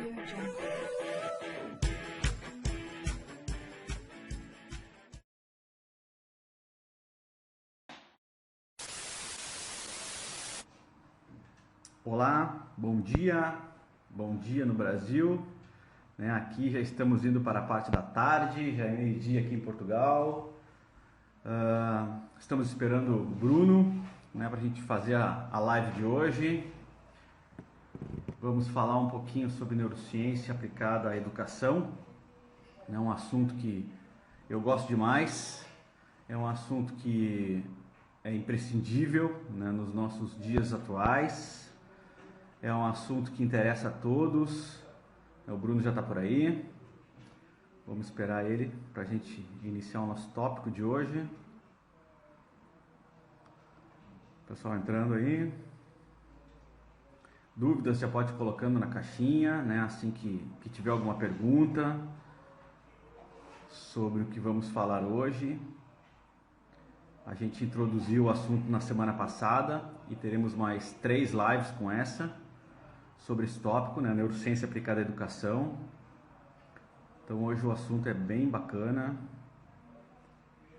AudioJungle. Olá, bom dia no Brasil. Aqui já estamos indo para a parte da tarde, já é meio-dia aqui em Portugal. Estamos esperando o Bruno para a gente fazer a live de hoje. Vamos falar um pouquinho sobre neurociência aplicada à educação. É um assunto que eu gosto demais, é um assunto que é imprescindível nos nossos dias atuais. É um assunto que interessa a todos. O Bruno já está por aí. Vamos esperar ele para a gente iniciar o nosso tópico de hoje. Pessoal entrando aí. Dúvidas já pode ir colocando na caixinha, assim que tiver alguma pergunta sobre o que vamos falar hoje. A gente introduziu o assunto na semana passada e teremos mais 3 lives com essa. Sobre esse tópico, neurociência aplicada à educação. Então hoje o assunto é bem bacana,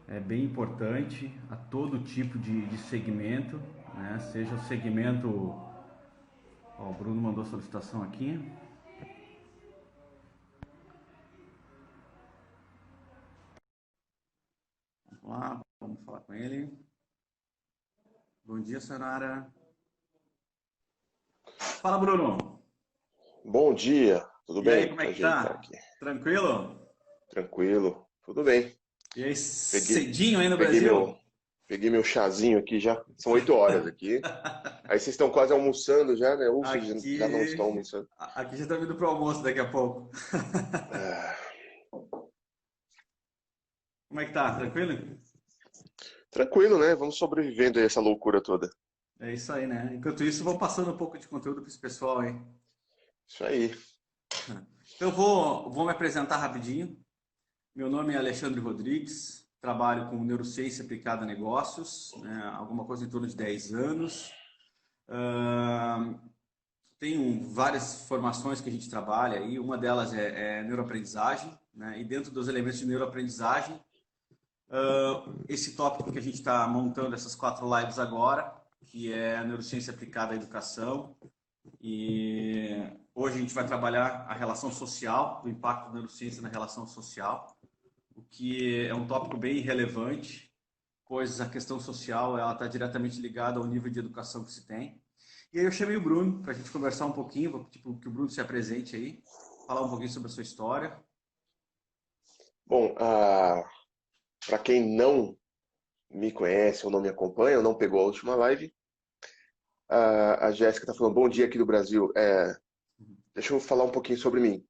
é bem importante a todo tipo de segmento, seja o segmento... o Bruno mandou solicitação aqui. Vamos lá, vamos falar com ele. Bom dia, Sanara. Fala, Bruno. Bom dia, tudo bem? E aí, como é que tá? Aqui. Tranquilo? Tranquilo, tudo bem. E aí, cedinho aí no peguei Brasil? Peguei meu chazinho aqui já, são 8 horas aqui. Aí vocês estão quase almoçando já, né? Ou vocês já não estão almoçando? Aqui já estamos indo para o almoço daqui a pouco. Como é que tá? Tranquilo? Tranquilo, né? Vamos sobrevivendo a essa loucura toda. É isso aí, né? Enquanto isso, vou passando um pouco de conteúdo para esse pessoal, hein? Isso aí. Eu vou me apresentar rapidinho. Meu nome é Alexandre Rodrigues, trabalho com neurociência aplicada a negócios, alguma coisa em torno de 10 anos. Tenho várias formações que a gente trabalha aí, uma delas é neuroaprendizagem, e dentro dos elementos de neuroaprendizagem, esse tópico que a gente está montando, essas 4 lives agora, que é a neurociência aplicada à educação. E hoje a gente vai trabalhar a relação social, o impacto da neurociência na relação social, o que é um tópico bem relevante, pois a questão social está diretamente ligada ao nível de educação que se tem. E aí eu chamei o Bruno para a gente conversar um pouquinho, que o Bruno se apresente aí, falar um pouquinho sobre a sua história. Bom, para quem não me conhece ou não me acompanha, ou não pegou a última live, a Jéssica está falando, bom dia aqui do Brasil. Deixa eu falar um pouquinho sobre mim.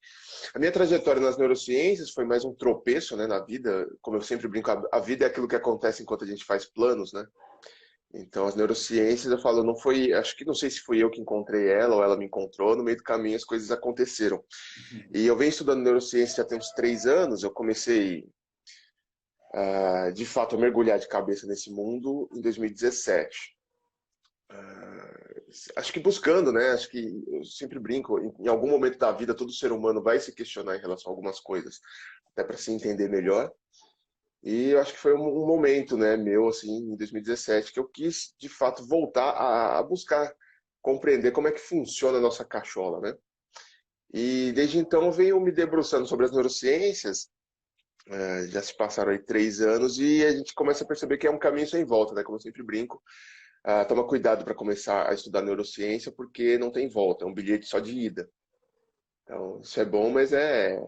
A minha trajetória nas neurociências foi mais um tropeço, na vida. Como eu sempre brinco, a vida é aquilo que acontece enquanto a gente faz planos, Então, as neurociências, eu falo, não sei se fui eu que encontrei ela ou ela me encontrou, no meio do caminho as coisas aconteceram. E eu venho estudando neurociência já tem uns 3 anos, eu comecei, de fato, a mergulhar de cabeça nesse mundo em 2017. Acho que buscando, Acho que eu sempre brinco, em algum momento da vida todo ser humano vai se questionar em relação a algumas coisas, até para se entender melhor. E eu acho que foi um momento, meu, assim, em 2017, que eu quis, de fato, voltar a buscar compreender como é que funciona a nossa cachola, E desde então eu venho me debruçando sobre as neurociências, já se passaram aí 3 anos, e a gente começa a perceber que é um caminho sem volta, Como eu sempre brinco. Toma cuidado para começar a estudar neurociência, porque não tem volta, é um bilhete só de ida. Então, isso é bom, mas é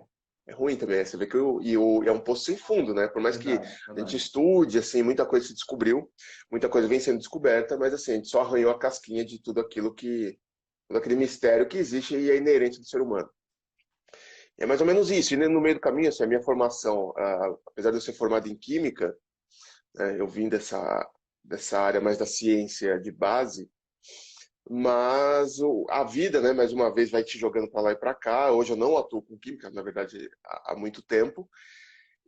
ruim também. Você vê que é um poço sem fundo, Por mais que a gente estude, assim, muita coisa se descobriu, muita coisa vem sendo descoberta, mas assim, a gente só arranhou a casquinha de todo aquele mistério que existe e é inerente do ser humano. É mais ou menos isso. E no meio do caminho, assim, a minha formação, apesar de eu ser formado em química, eu vim dessa área mais da ciência de base, mas a vida, mais uma vez, vai te jogando para lá e para cá. Hoje eu não atuo com química, na verdade, há muito tempo.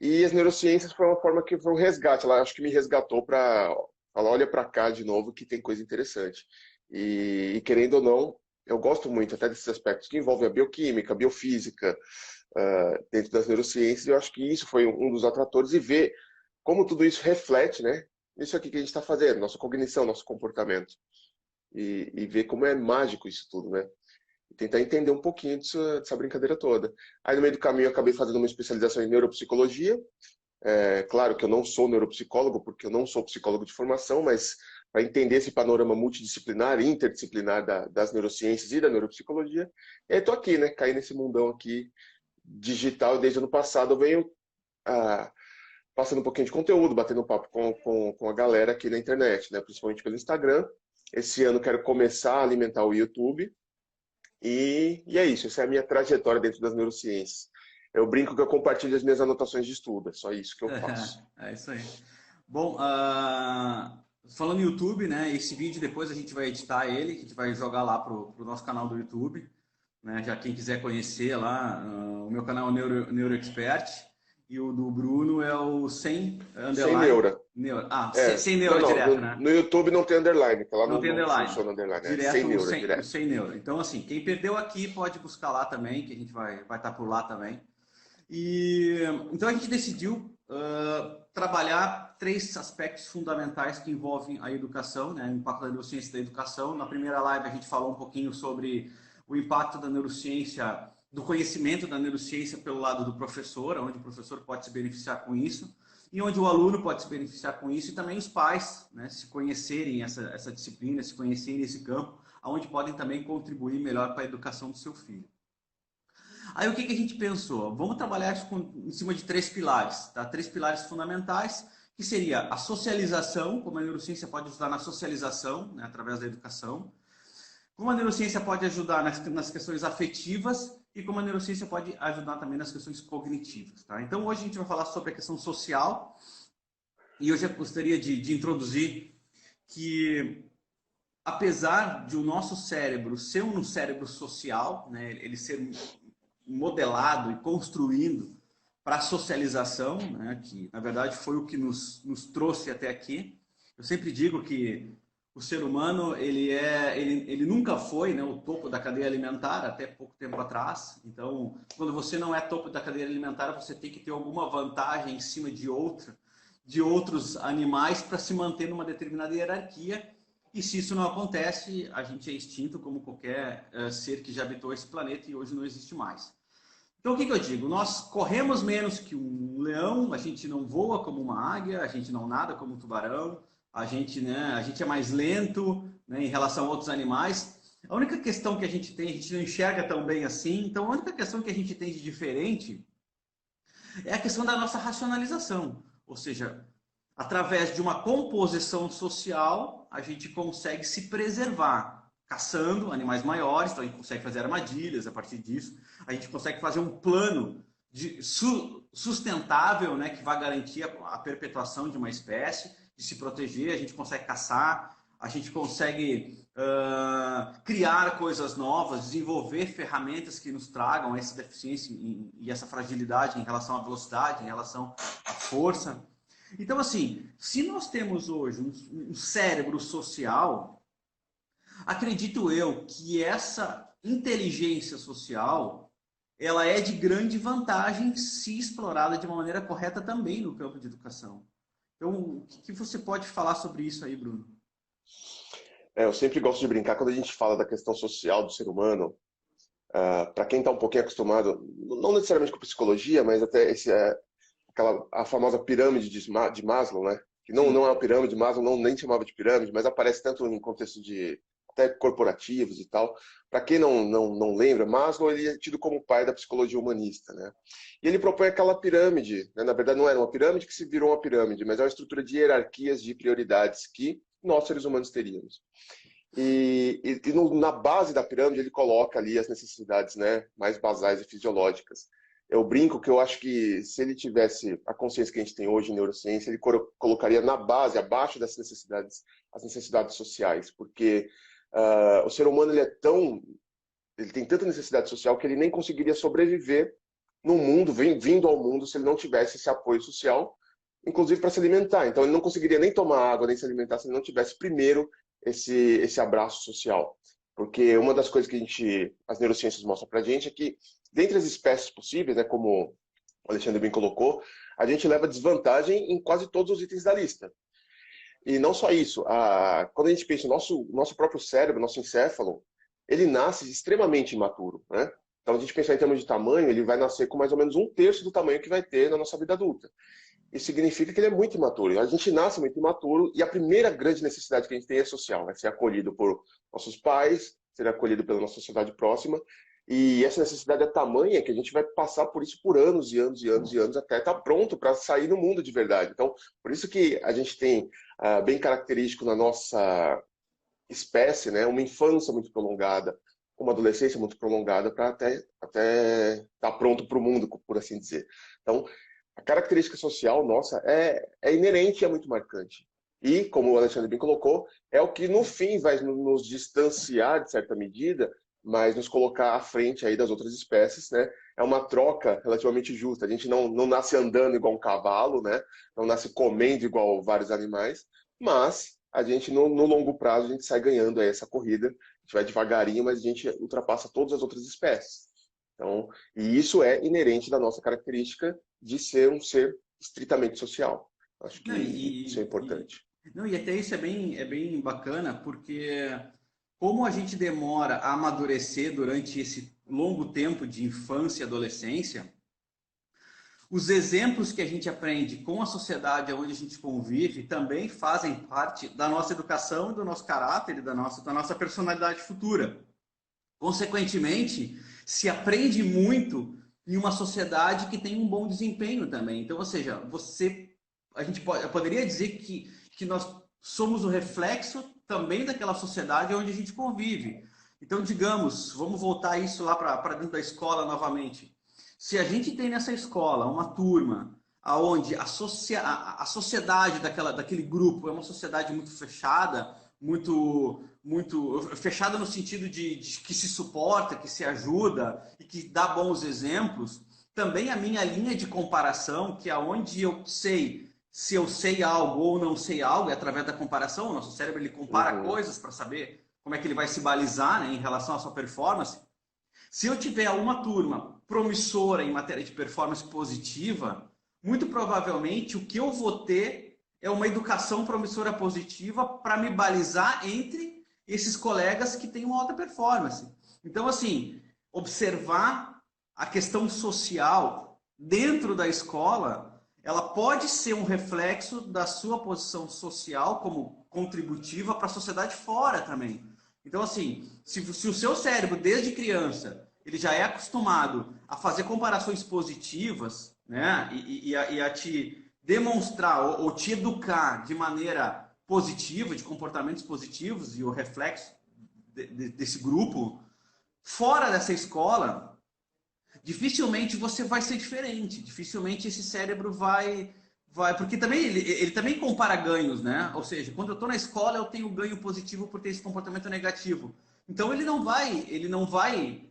E as neurociências foi uma forma que foi um resgate. Ela acho que me resgatou para falar, olha para cá de novo que tem coisa interessante. E querendo ou não, eu gosto muito até desses aspectos que envolvem a bioquímica, a biofísica, dentro das neurociências. Eu acho que isso foi um dos atratores, e ver como tudo isso reflete, né, nisso aqui que a gente está fazendo, nossa cognição, nosso comportamento. E ver como é mágico isso tudo, né? E tentar entender um pouquinho dessa brincadeira toda. Aí no meio do caminho eu acabei fazendo uma especialização em neuropsicologia. Claro que eu não sou neuropsicólogo, porque eu não sou psicólogo de formação, mas para entender esse panorama multidisciplinar e interdisciplinar das neurociências e da neuropsicologia, e aí estou aqui, né? Caí nesse mundão aqui digital. Desde o ano passado eu venho passando um pouquinho de conteúdo, batendo um papo com a galera aqui na internet, né? Principalmente pelo Instagram. Esse ano quero começar a alimentar o YouTube. E é isso, essa é a minha trajetória dentro das neurociências. Eu brinco que eu compartilho as minhas anotações de estudo, é só isso que eu faço. É isso aí. Bom, falando no YouTube, né? Esse vídeo depois a gente vai editar ele, a gente vai jogar lá pro nosso canal do YouTube, né? Já quem quiser conhecer lá, o meu canal é o NeuroExpert e o do Bruno é o sem Sem underline. neura. Sem neura direto, né? No YouTube não tem underline, que lá Não não, tem não underline. funciona underline. Direto sem neura, o direto. sem neura. Então, assim, quem perdeu aqui pode buscar lá também, que a gente vai estar por lá também. Então a gente decidiu trabalhar 3 aspectos fundamentais que envolvem a educação, né, o impacto da neurociência da educação. Na primeira live a gente falou um pouquinho sobre o impacto da neurociência, do conhecimento da neurociência pelo lado do professor, onde o professor pode se beneficiar com isso, e onde o aluno pode se beneficiar com isso, e também os pais, né, se conhecerem essa disciplina, se conhecerem esse campo, onde podem também contribuir melhor para a educação do seu filho. Aí o que a gente pensou? Vamos trabalhar isso em cima de 3 pilares, tá? 3 pilares fundamentais, que seria a socialização, como a neurociência pode ajudar na socialização, né, através da educação, como a neurociência pode ajudar nas questões afetivas e como a neurociência pode ajudar também nas questões cognitivas, tá? Então hoje a gente vai falar sobre a questão social, e hoje eu gostaria de introduzir que, apesar de o nosso cérebro ser um cérebro social, né, ele ser modelado e construindo para a socialização, né, que na verdade foi o que nos trouxe até aqui. Eu sempre digo que o ser humano ele nunca foi, né, o topo da cadeia alimentar até pouco tempo atrás. Então, quando você não é topo da cadeia alimentar, você tem que ter alguma vantagem em cima de outros animais para se manter numa determinada hierarquia. E se isso não acontece, a gente é extinto como qualquer ser que já habitou esse planeta e hoje não existe mais. Então, o que eu digo? Nós corremos menos que um leão, a gente não voa como uma águia, a gente não nada como um tubarão, a gente é mais lento, né, em relação a outros animais. A única questão que a gente tem, a gente não enxerga tão bem assim, então a única questão que a gente tem de diferente é a questão da nossa racionalização. Ou seja, através de uma composição social, a gente consegue se preservar, caçando animais maiores, então a gente consegue fazer armadilhas a partir disso, a gente consegue fazer um plano sustentável, né, que vai garantir a perpetuação de uma espécie, de se proteger, a gente consegue caçar, a gente consegue criar coisas novas, desenvolver ferramentas que nos tragam essa deficiência e essa fragilidade em relação à velocidade, em relação à força. Então, assim, se nós temos hoje um cérebro social, acredito eu que essa inteligência social, ela é de grande vantagem se explorada de uma maneira correta também no campo de educação. Então, o que você pode falar sobre isso aí, Bruno? Eu sempre gosto de brincar quando a gente fala da questão social do ser humano. Para quem está um pouquinho acostumado, não necessariamente com psicologia, mas até a famosa pirâmide de Maslow, né? Que não é uma pirâmide, Maslow nem chamava de pirâmide, mas aparece tanto em contexto de até corporativos e tal. Para quem não lembra, Maslow ele é tido como o pai da psicologia humanista, né? E ele propõe aquela pirâmide, né? Na verdade não era uma pirâmide que se virou uma pirâmide, mas é uma estrutura de hierarquias de prioridades que nós seres humanos teríamos. Na base da pirâmide ele coloca ali as necessidades, né, mais basais e fisiológicas. Eu brinco que eu acho que se ele tivesse a consciência que a gente tem hoje em neurociência, ele colocaria na base, abaixo dessas necessidades, as necessidades sociais, porque o ser humano ele tem tanta necessidade social que ele nem conseguiria sobreviver no mundo, vindo ao mundo, se ele não tivesse esse apoio social, inclusive para se alimentar. Então ele não conseguiria nem tomar água, nem se alimentar se ele não tivesse primeiro esse abraço social. Porque uma das coisas que as neurociências mostram pra gente é que, dentre as espécies possíveis, né, como o Alexandre bem colocou, a gente leva desvantagem em quase todos os itens da lista. E não só isso, quando a gente pensa no nosso próprio cérebro, nosso encéfalo, ele nasce extremamente imaturo, né? Então, a gente pensar em termos de tamanho, ele vai nascer com mais ou menos 1/3 do tamanho que vai ter na nossa vida adulta. Isso significa que ele é muito imaturo. A gente nasce muito imaturo e a primeira grande necessidade que a gente tem é social, né? Ser acolhido por nossos pais, ser acolhido pela nossa sociedade próxima. E essa necessidade é tamanha que a gente vai passar por isso por anos e anos e anos e anos até estar pronto para sair no mundo de verdade. Então, por isso que a gente tem bem característico na nossa espécie, né, uma infância muito prolongada, uma adolescência muito prolongada para até estar pronto para o mundo, por assim dizer. Então, a característica social nossa é inerente e é muito marcante. E, como o Alexandre bem colocou, é o que no fim vai nos distanciar, de certa medida, mas nos colocar à frente aí das outras espécies, né? É uma troca relativamente justa. A gente não nasce andando igual um cavalo, né? Não nasce comendo igual vários animais, mas a gente, no longo prazo, a gente sai ganhando aí essa corrida. A gente vai devagarinho, mas a gente ultrapassa todas as outras espécies. Então, e isso é inerente da nossa característica de ser um ser estritamente social. Acho que Não, isso é importante. não, e até isso é bem bacana, porque como a gente demora a amadurecer durante esse longo tempo de infância e adolescência, os exemplos que a gente aprende com a sociedade onde a gente convive também fazem parte da nossa educação, do nosso caráter e da nossa personalidade futura. Consequentemente, se aprende muito em uma sociedade que tem um bom desempenho também. Então, ou seja, eu poderia dizer que nós somos o reflexo também daquela sociedade onde a gente convive. Então, digamos, vamos voltar isso lá para dentro da escola novamente. Se a gente tem nessa escola uma turma aonde a sociedade daquele grupo é uma sociedade muito fechada, muito fechada no sentido de que se suporta, que se ajuda e que dá bons exemplos, também a minha linha de comparação, que é onde eu sei se eu sei algo ou não sei algo, é através da comparação. O nosso cérebro ele compara Uhum. coisas para saber como é que ele vai se balizar, né, em relação à sua performance. Se eu tiver uma turma promissora em matéria de performance positiva, muito provavelmente o que eu vou ter é uma educação promissora positiva para me balizar entre esses colegas que têm uma alta performance. Então, assim, observar a questão social dentro da escola, ela pode ser um reflexo da sua posição social como contributiva para a sociedade fora também. Então, assim, se o seu cérebro, desde criança, ele já é acostumado a fazer comparações positivas, né, e a te demonstrar ou te educar de maneira positiva, de comportamentos positivos e o reflexo desse grupo, fora dessa escola, dificilmente você vai ser diferente. Dificilmente esse cérebro vai, porque também ele também compara ganhos, né? Ou seja, quando eu estou na escola eu tenho ganho positivo por ter esse comportamento negativo. Então ele não vai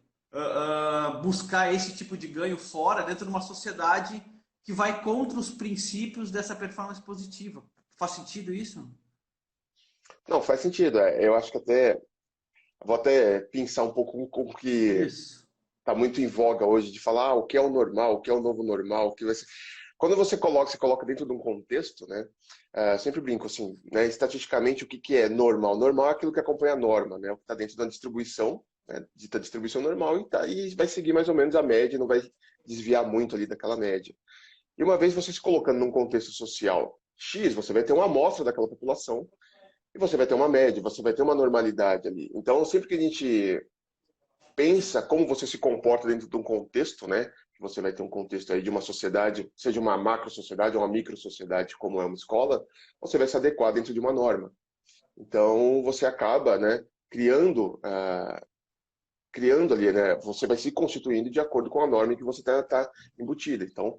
buscar esse tipo de ganho fora dentro de uma sociedade que vai contra os princípios dessa performance positiva. Faz sentido isso? Não, faz sentido. Eu acho que vou até pensar um pouco com o que Isso. está muito em voga hoje de falar o que é o normal, o que é o novo normal, o que vai ser. Quando você coloca dentro de um contexto, né? Sempre brinco assim, né? Estatisticamente, o que é normal? Normal é aquilo que acompanha a norma, né? O que está dentro da distribuição, né? Dita distribuição normal e vai seguir mais ou menos a média, não vai desviar muito ali daquela média. E uma vez você se colocando num contexto social X, você vai ter uma amostra daquela população e você vai ter uma média, você vai ter uma normalidade ali. Então, sempre que a gente pensa como você se comporta dentro de um contexto, né? Que você vai ter um contexto aí de uma sociedade, seja uma macro sociedade ou uma micro sociedade, como é uma escola, você vai se adequar dentro de uma norma. Então você acaba, né? Criando ali, né? Você vai se constituindo de acordo com a norma em que você tá embutida. Então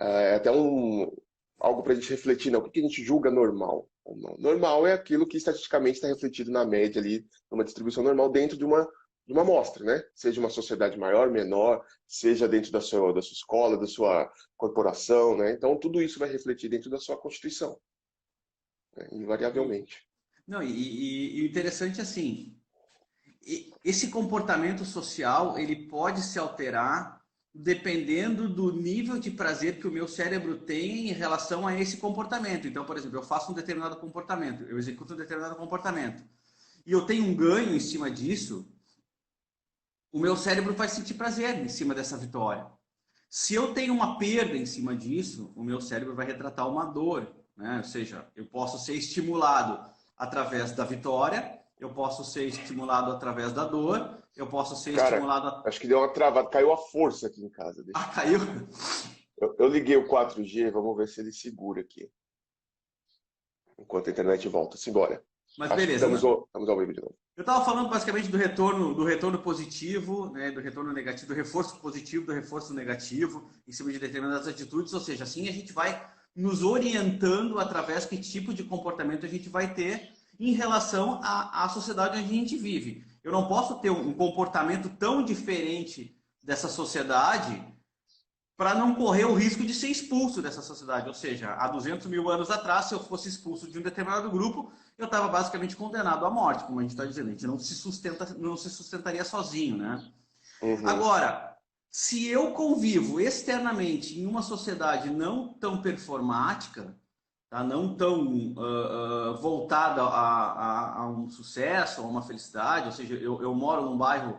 é até algo para a gente refletir, né? O que a gente julga normal ou não? Normal é aquilo que estatisticamente está refletido na média ali, numa distribuição normal dentro de uma amostra, né? Seja uma sociedade maior, menor, seja dentro da sua escola, da sua corporação, né? Então tudo isso vai refletir dentro da sua constituição, né? E, Invariavelmente. não, e o interessante é assim, esse comportamento social, ele pode se alterar dependendo do nível de prazer que o meu cérebro tem em relação a esse comportamento. Então, por exemplo, eu faço um determinado comportamento, eu executo um determinado comportamento, e eu tenho um ganho em cima disso, o meu cérebro vai sentir prazer em cima dessa vitória. Se eu tenho uma perda em cima disso, o meu cérebro vai retratar uma dor, né? Ou seja, eu posso ser estimulado através da vitória, eu posso ser estimulado através da dor, eu posso ser Cara, estimulado... acho que deu uma travada, caiu a força aqui em casa. Deixa Ah, caiu? eu liguei o 4G, vamos ver se ele segura aqui. Enquanto a internet volta. Simbora. Mas Acho que beleza, estamos né? ao vivo de novo. Eu estava falando basicamente do retorno positivo, né, do retorno negativo, do reforço positivo, do reforço negativo, em cima de determinadas atitudes, ou seja, assim a gente vai nos orientando através que tipo de comportamento a gente vai ter em relação à sociedade onde a gente vive. Eu não posso ter um comportamento tão diferente dessa sociedade para não correr o risco de ser expulso dessa sociedade. Ou seja, há 200 mil anos atrás, se eu fosse expulso de um determinado grupo, eu estava basicamente condenado à morte, como a gente está dizendo. A gente não se sustentaria sozinho, né? Uhum. Agora, se eu convivo externamente em uma sociedade não tão performática, tá? Não tão voltada a um sucesso, a uma felicidade, ou seja, eu moro num bairro,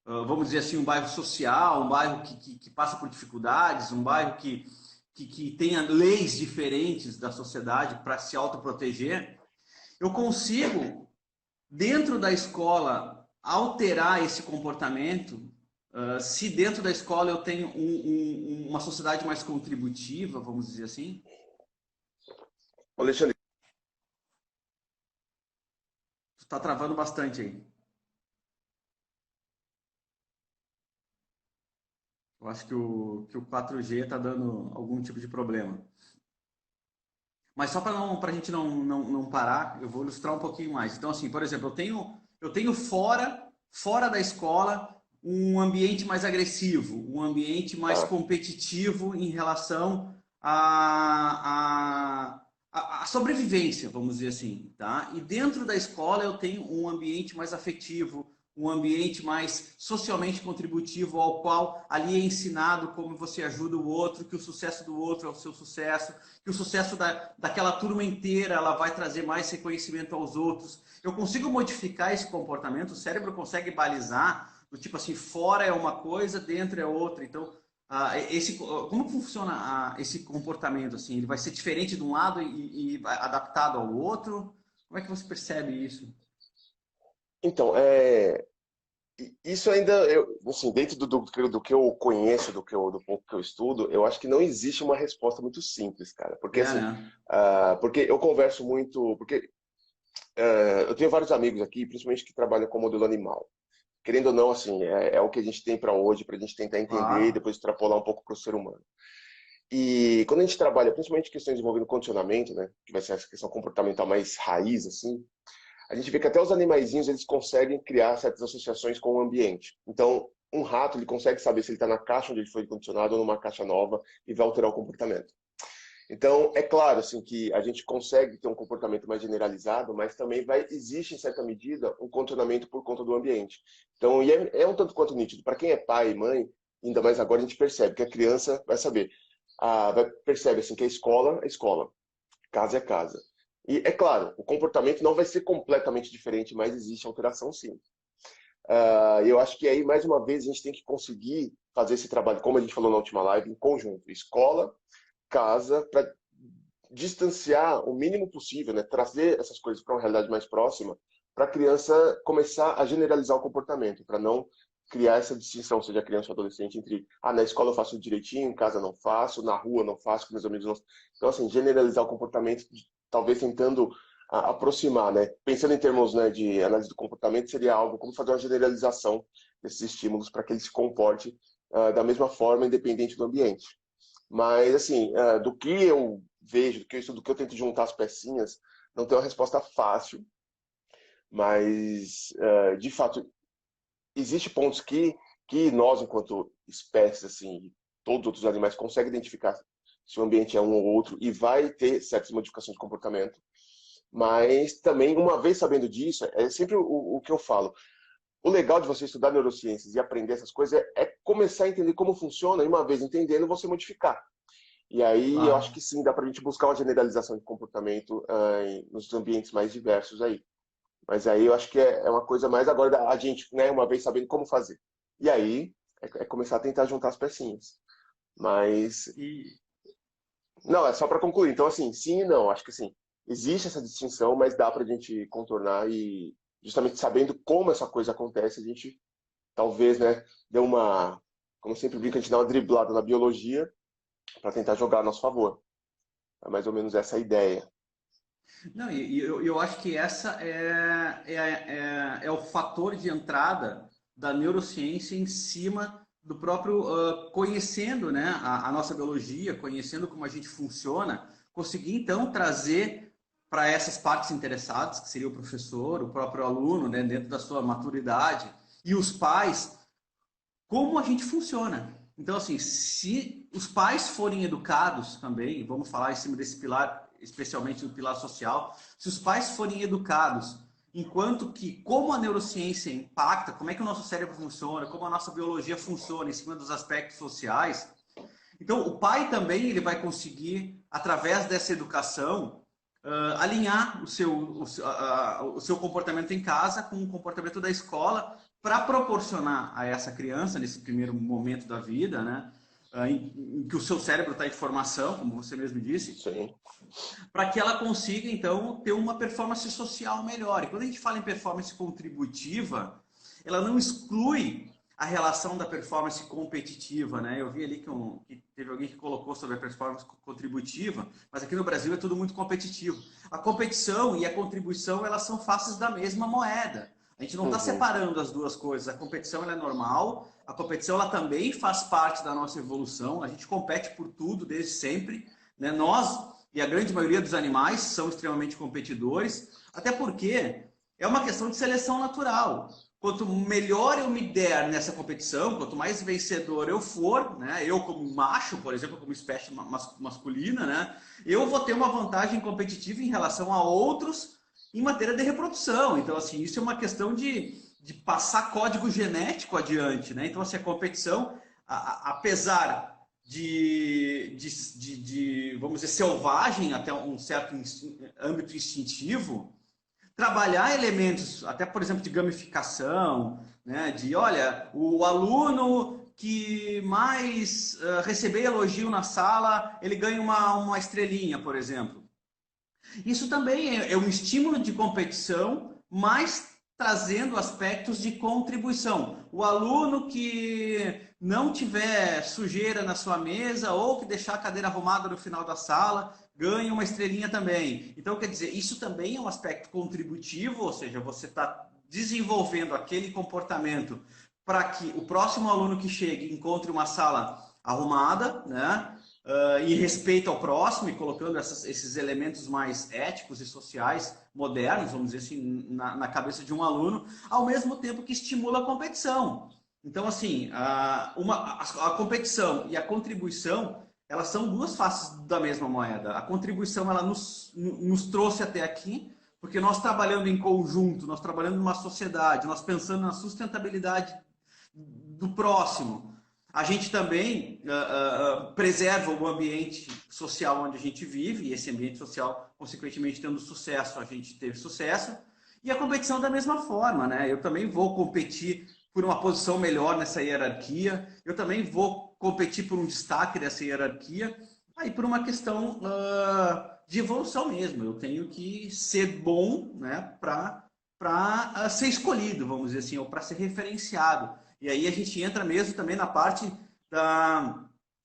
vamos dizer assim, um bairro social, um bairro que passa por dificuldades, um bairro que tenha leis diferentes da sociedade para se autoproteger, eu consigo, dentro da escola, alterar esse comportamento. Se dentro da escola eu tenho uma sociedade mais contributiva, vamos dizer assim. Alexandre, Tu tá travando bastante aí. Eu acho que o 4G está dando algum tipo de problema. Mas só para a gente não parar, eu vou ilustrar um pouquinho mais. Então, assim, por exemplo, eu tenho fora da escola um ambiente mais agressivo, um ambiente mais tá. competitivo em relação à sobrevivência, vamos dizer assim, tá? E dentro da escola eu tenho um ambiente mais afetivo, um ambiente mais socialmente contributivo, ao qual ali é ensinado como você ajuda o outro, que o sucesso do outro é o seu sucesso, que o sucesso daquela turma inteira ela vai trazer mais reconhecimento aos outros. Eu consigo modificar esse comportamento, o cérebro consegue balizar, do tipo assim, fora é uma coisa, dentro é outra. Então, como funciona esse comportamento? Assim, ele vai ser diferente de um lado e adaptado ao outro? Como é que você percebe isso? Então, isso ainda, assim, dentro do que eu conheço, do pouco que eu estudo, eu acho que não existe uma resposta muito simples, cara. Porque, É, assim, né? porque eu converso muito, porque eu tenho vários amigos aqui, principalmente que trabalham com modelo animal. Querendo ou não, assim, é o que a gente tem para hoje, para a gente tentar entender e Claro. depois extrapolar um pouco para o ser humano. E quando a gente trabalha, principalmente questões envolvendo condicionamento, né, que vai ser essa questão comportamental mais raiz, assim, a gente vê que até os animaizinhos eles conseguem criar certas associações com o ambiente. Então, um rato ele consegue saber se ele está na caixa onde ele foi condicionado ou numa caixa nova e vai alterar o comportamento. Então, é claro assim que a gente consegue ter um comportamento mais generalizado, mas também existe em certa medida um condicionamento por conta do ambiente. Então, é um tanto quanto nítido. Para quem é pai e mãe, ainda mais agora a gente percebe que a criança vai saber, percebe assim que a escola é escola, casa é casa. E é claro, o comportamento não vai ser completamente diferente, mas existe alteração sim. Eu acho que aí, mais uma vez, a gente tem que conseguir fazer esse trabalho, como a gente falou na última live, em conjunto. Escola, casa, para distanciar o mínimo possível, né? Trazer essas coisas para uma realidade mais próxima, para a criança começar a generalizar o comportamento, para não criar essa distinção, seja criança ou adolescente, entre na escola eu faço direitinho, em casa não faço, na rua não faço, com meus amigos não. Então, assim, generalizar o comportamento, talvez tentando aproximar, né? Pensando em termos, né, de análise do comportamento, seria algo como fazer uma generalização desses estímulos para que ele se comporte da mesma forma, independente do ambiente. Mas, assim, do que eu vejo, do que eu estudo, do que eu tento juntar as pecinhas, não tem uma resposta fácil, mas, de fato, existem pontos que nós, enquanto espécies, assim, todos os outros animais, conseguem identificar se o ambiente é um ou outro e vai ter certas modificações de comportamento. Mas também, uma vez sabendo disso, é sempre o que eu falo. o legal de você estudar neurociências e aprender essas coisas é começar a entender como funciona, e uma vez entendendo, você modificar. E aí eu acho Claro. que sim, dá para a gente buscar uma generalização de comportamento nos ambientes mais diversos aí. Mas aí eu acho que é uma coisa mais agora a gente, né, uma vez sabendo como fazer. E aí é começar a tentar juntar as pecinhas. Mas, E, não, é só para concluir. Então, assim, sim e não. Acho que assim, existe essa distinção, mas dá para a gente contornar e justamente sabendo como essa coisa acontece, a gente talvez, né, dê uma, como sempre brinca, a gente dá uma driblada na biologia para tentar jogar a nosso favor. É mais ou menos essa a ideia. não, e eu acho que essa é o fator de entrada da neurociência em cima do próprio conhecendo, né, a nossa biologia, conhecendo como a gente funciona, conseguir então trazer para essas partes interessadas, que seria o professor, o próprio aluno, né, dentro da sua maturidade, e os pais, como a gente funciona. Então, assim, se os pais forem educados também, vamos falar em cima desse pilar, especialmente no pilar social, se os pais forem educados, enquanto que como a neurociência impacta, como é que o nosso cérebro funciona, como a nossa biologia funciona em cima dos aspectos sociais, então o pai também ele vai conseguir, através dessa educação, alinhar o seu comportamento em casa com o comportamento da escola para proporcionar a essa criança, nesse primeiro momento da vida, né, em que o seu cérebro está em formação, como você mesmo disse, Sim. para que ela consiga, então, ter uma performance social melhor. E quando a gente fala em performance contributiva, ela não exclui a relação da performance competitiva, né? Eu vi ali que teve alguém que colocou sobre a performance contributiva, mas aqui no Brasil é tudo muito competitivo. A competição e a contribuição, elas são faces da mesma moeda. A gente não está Uhum. separando as duas coisas. A competição ela é normal, a competição ela também faz parte da nossa evolução. A gente compete por tudo desde sempre, né? Nós e a grande maioria dos animais são extremamente competidores, até porque é uma questão de seleção natural. Quanto melhor eu me der nessa competição, quanto mais vencedor eu for, né, eu como macho, por exemplo, como espécie masculina, né, eu vou ter uma vantagem competitiva em relação a outros em matéria de reprodução. Então, assim, isso é uma questão de passar código genético adiante, né? Então, assim, a competição, apesar vamos dizer, selvagem até um certo âmbito instintivo, trabalhar elementos, até por exemplo, de gamificação, né? De, olha, o aluno que mais receber elogio na sala, ele ganha uma estrelinha, por exemplo. Isso também é um estímulo de competição, mas trazendo aspectos de contribuição. O aluno que não tiver sujeira na sua mesa ou que deixar a cadeira arrumada no final da sala, ganha uma estrelinha também. Então, quer dizer, isso também é um aspecto contributivo, ou seja, você está desenvolvendo aquele comportamento para que o próximo aluno que chegue encontre uma sala arrumada, né? E respeito ao próximo e colocando esses elementos mais éticos e sociais modernos, vamos dizer assim, na cabeça de um aluno, ao mesmo tempo que estimula a competição. Então, assim, a competição e a contribuição, elas são duas faces da mesma moeda. A contribuição, ela nos trouxe até aqui, porque nós trabalhando em conjunto, nós trabalhando numa sociedade, nós pensando na sustentabilidade do próximo, a gente também preserva o ambiente social onde a gente vive, e esse ambiente social, consequentemente, tendo sucesso, a gente teve sucesso. E a competição da mesma forma, né? Eu também vou competir por uma posição melhor nessa hierarquia, eu também vou competir por um destaque dessa hierarquia, aí por uma questão de evolução mesmo. Eu tenho que ser bom, né, para ser escolhido, vamos dizer assim, ou para ser referenciado. E aí a gente entra mesmo também na parte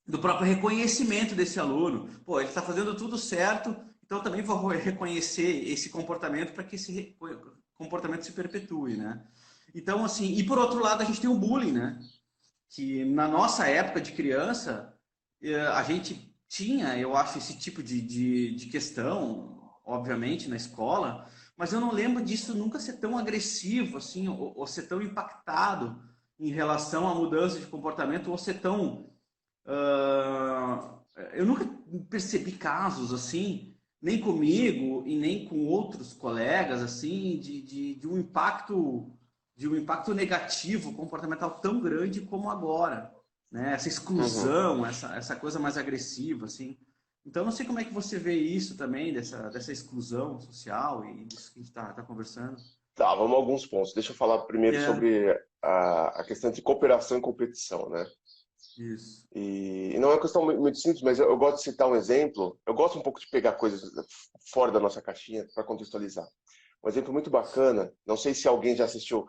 do próprio reconhecimento desse aluno. Pô, ele está fazendo tudo certo, então também vou reconhecer esse comportamento para que esse comportamento se perpetue, né? Então, assim, e por outro lado a gente tem o bullying, né? Que na nossa época de criança, a gente tinha, eu acho, esse tipo de questão, obviamente, na escola, mas eu não lembro disso nunca ser tão agressivo, assim, ou ser tão impactado em relação à mudança de comportamento, ou ser tão... eu nunca percebi casos assim, nem comigo e nem com outros colegas, assim, de um impacto de um impacto negativo comportamental tão grande como agora, né? Essa Uhum. exclusão, essa coisa mais agressiva, assim. Então, não sei como é que você vê isso também, dessa exclusão social e disso que a gente está conversando. Tá, vamos a alguns pontos. Deixa eu falar primeiro É, sobre a questão de cooperação e competição, né? isso. E não é uma questão muito simples, mas eu gosto de citar um exemplo. Eu gosto um pouco de pegar coisas fora da nossa caixinha para contextualizar. Um exemplo muito bacana, não sei se alguém já assistiu.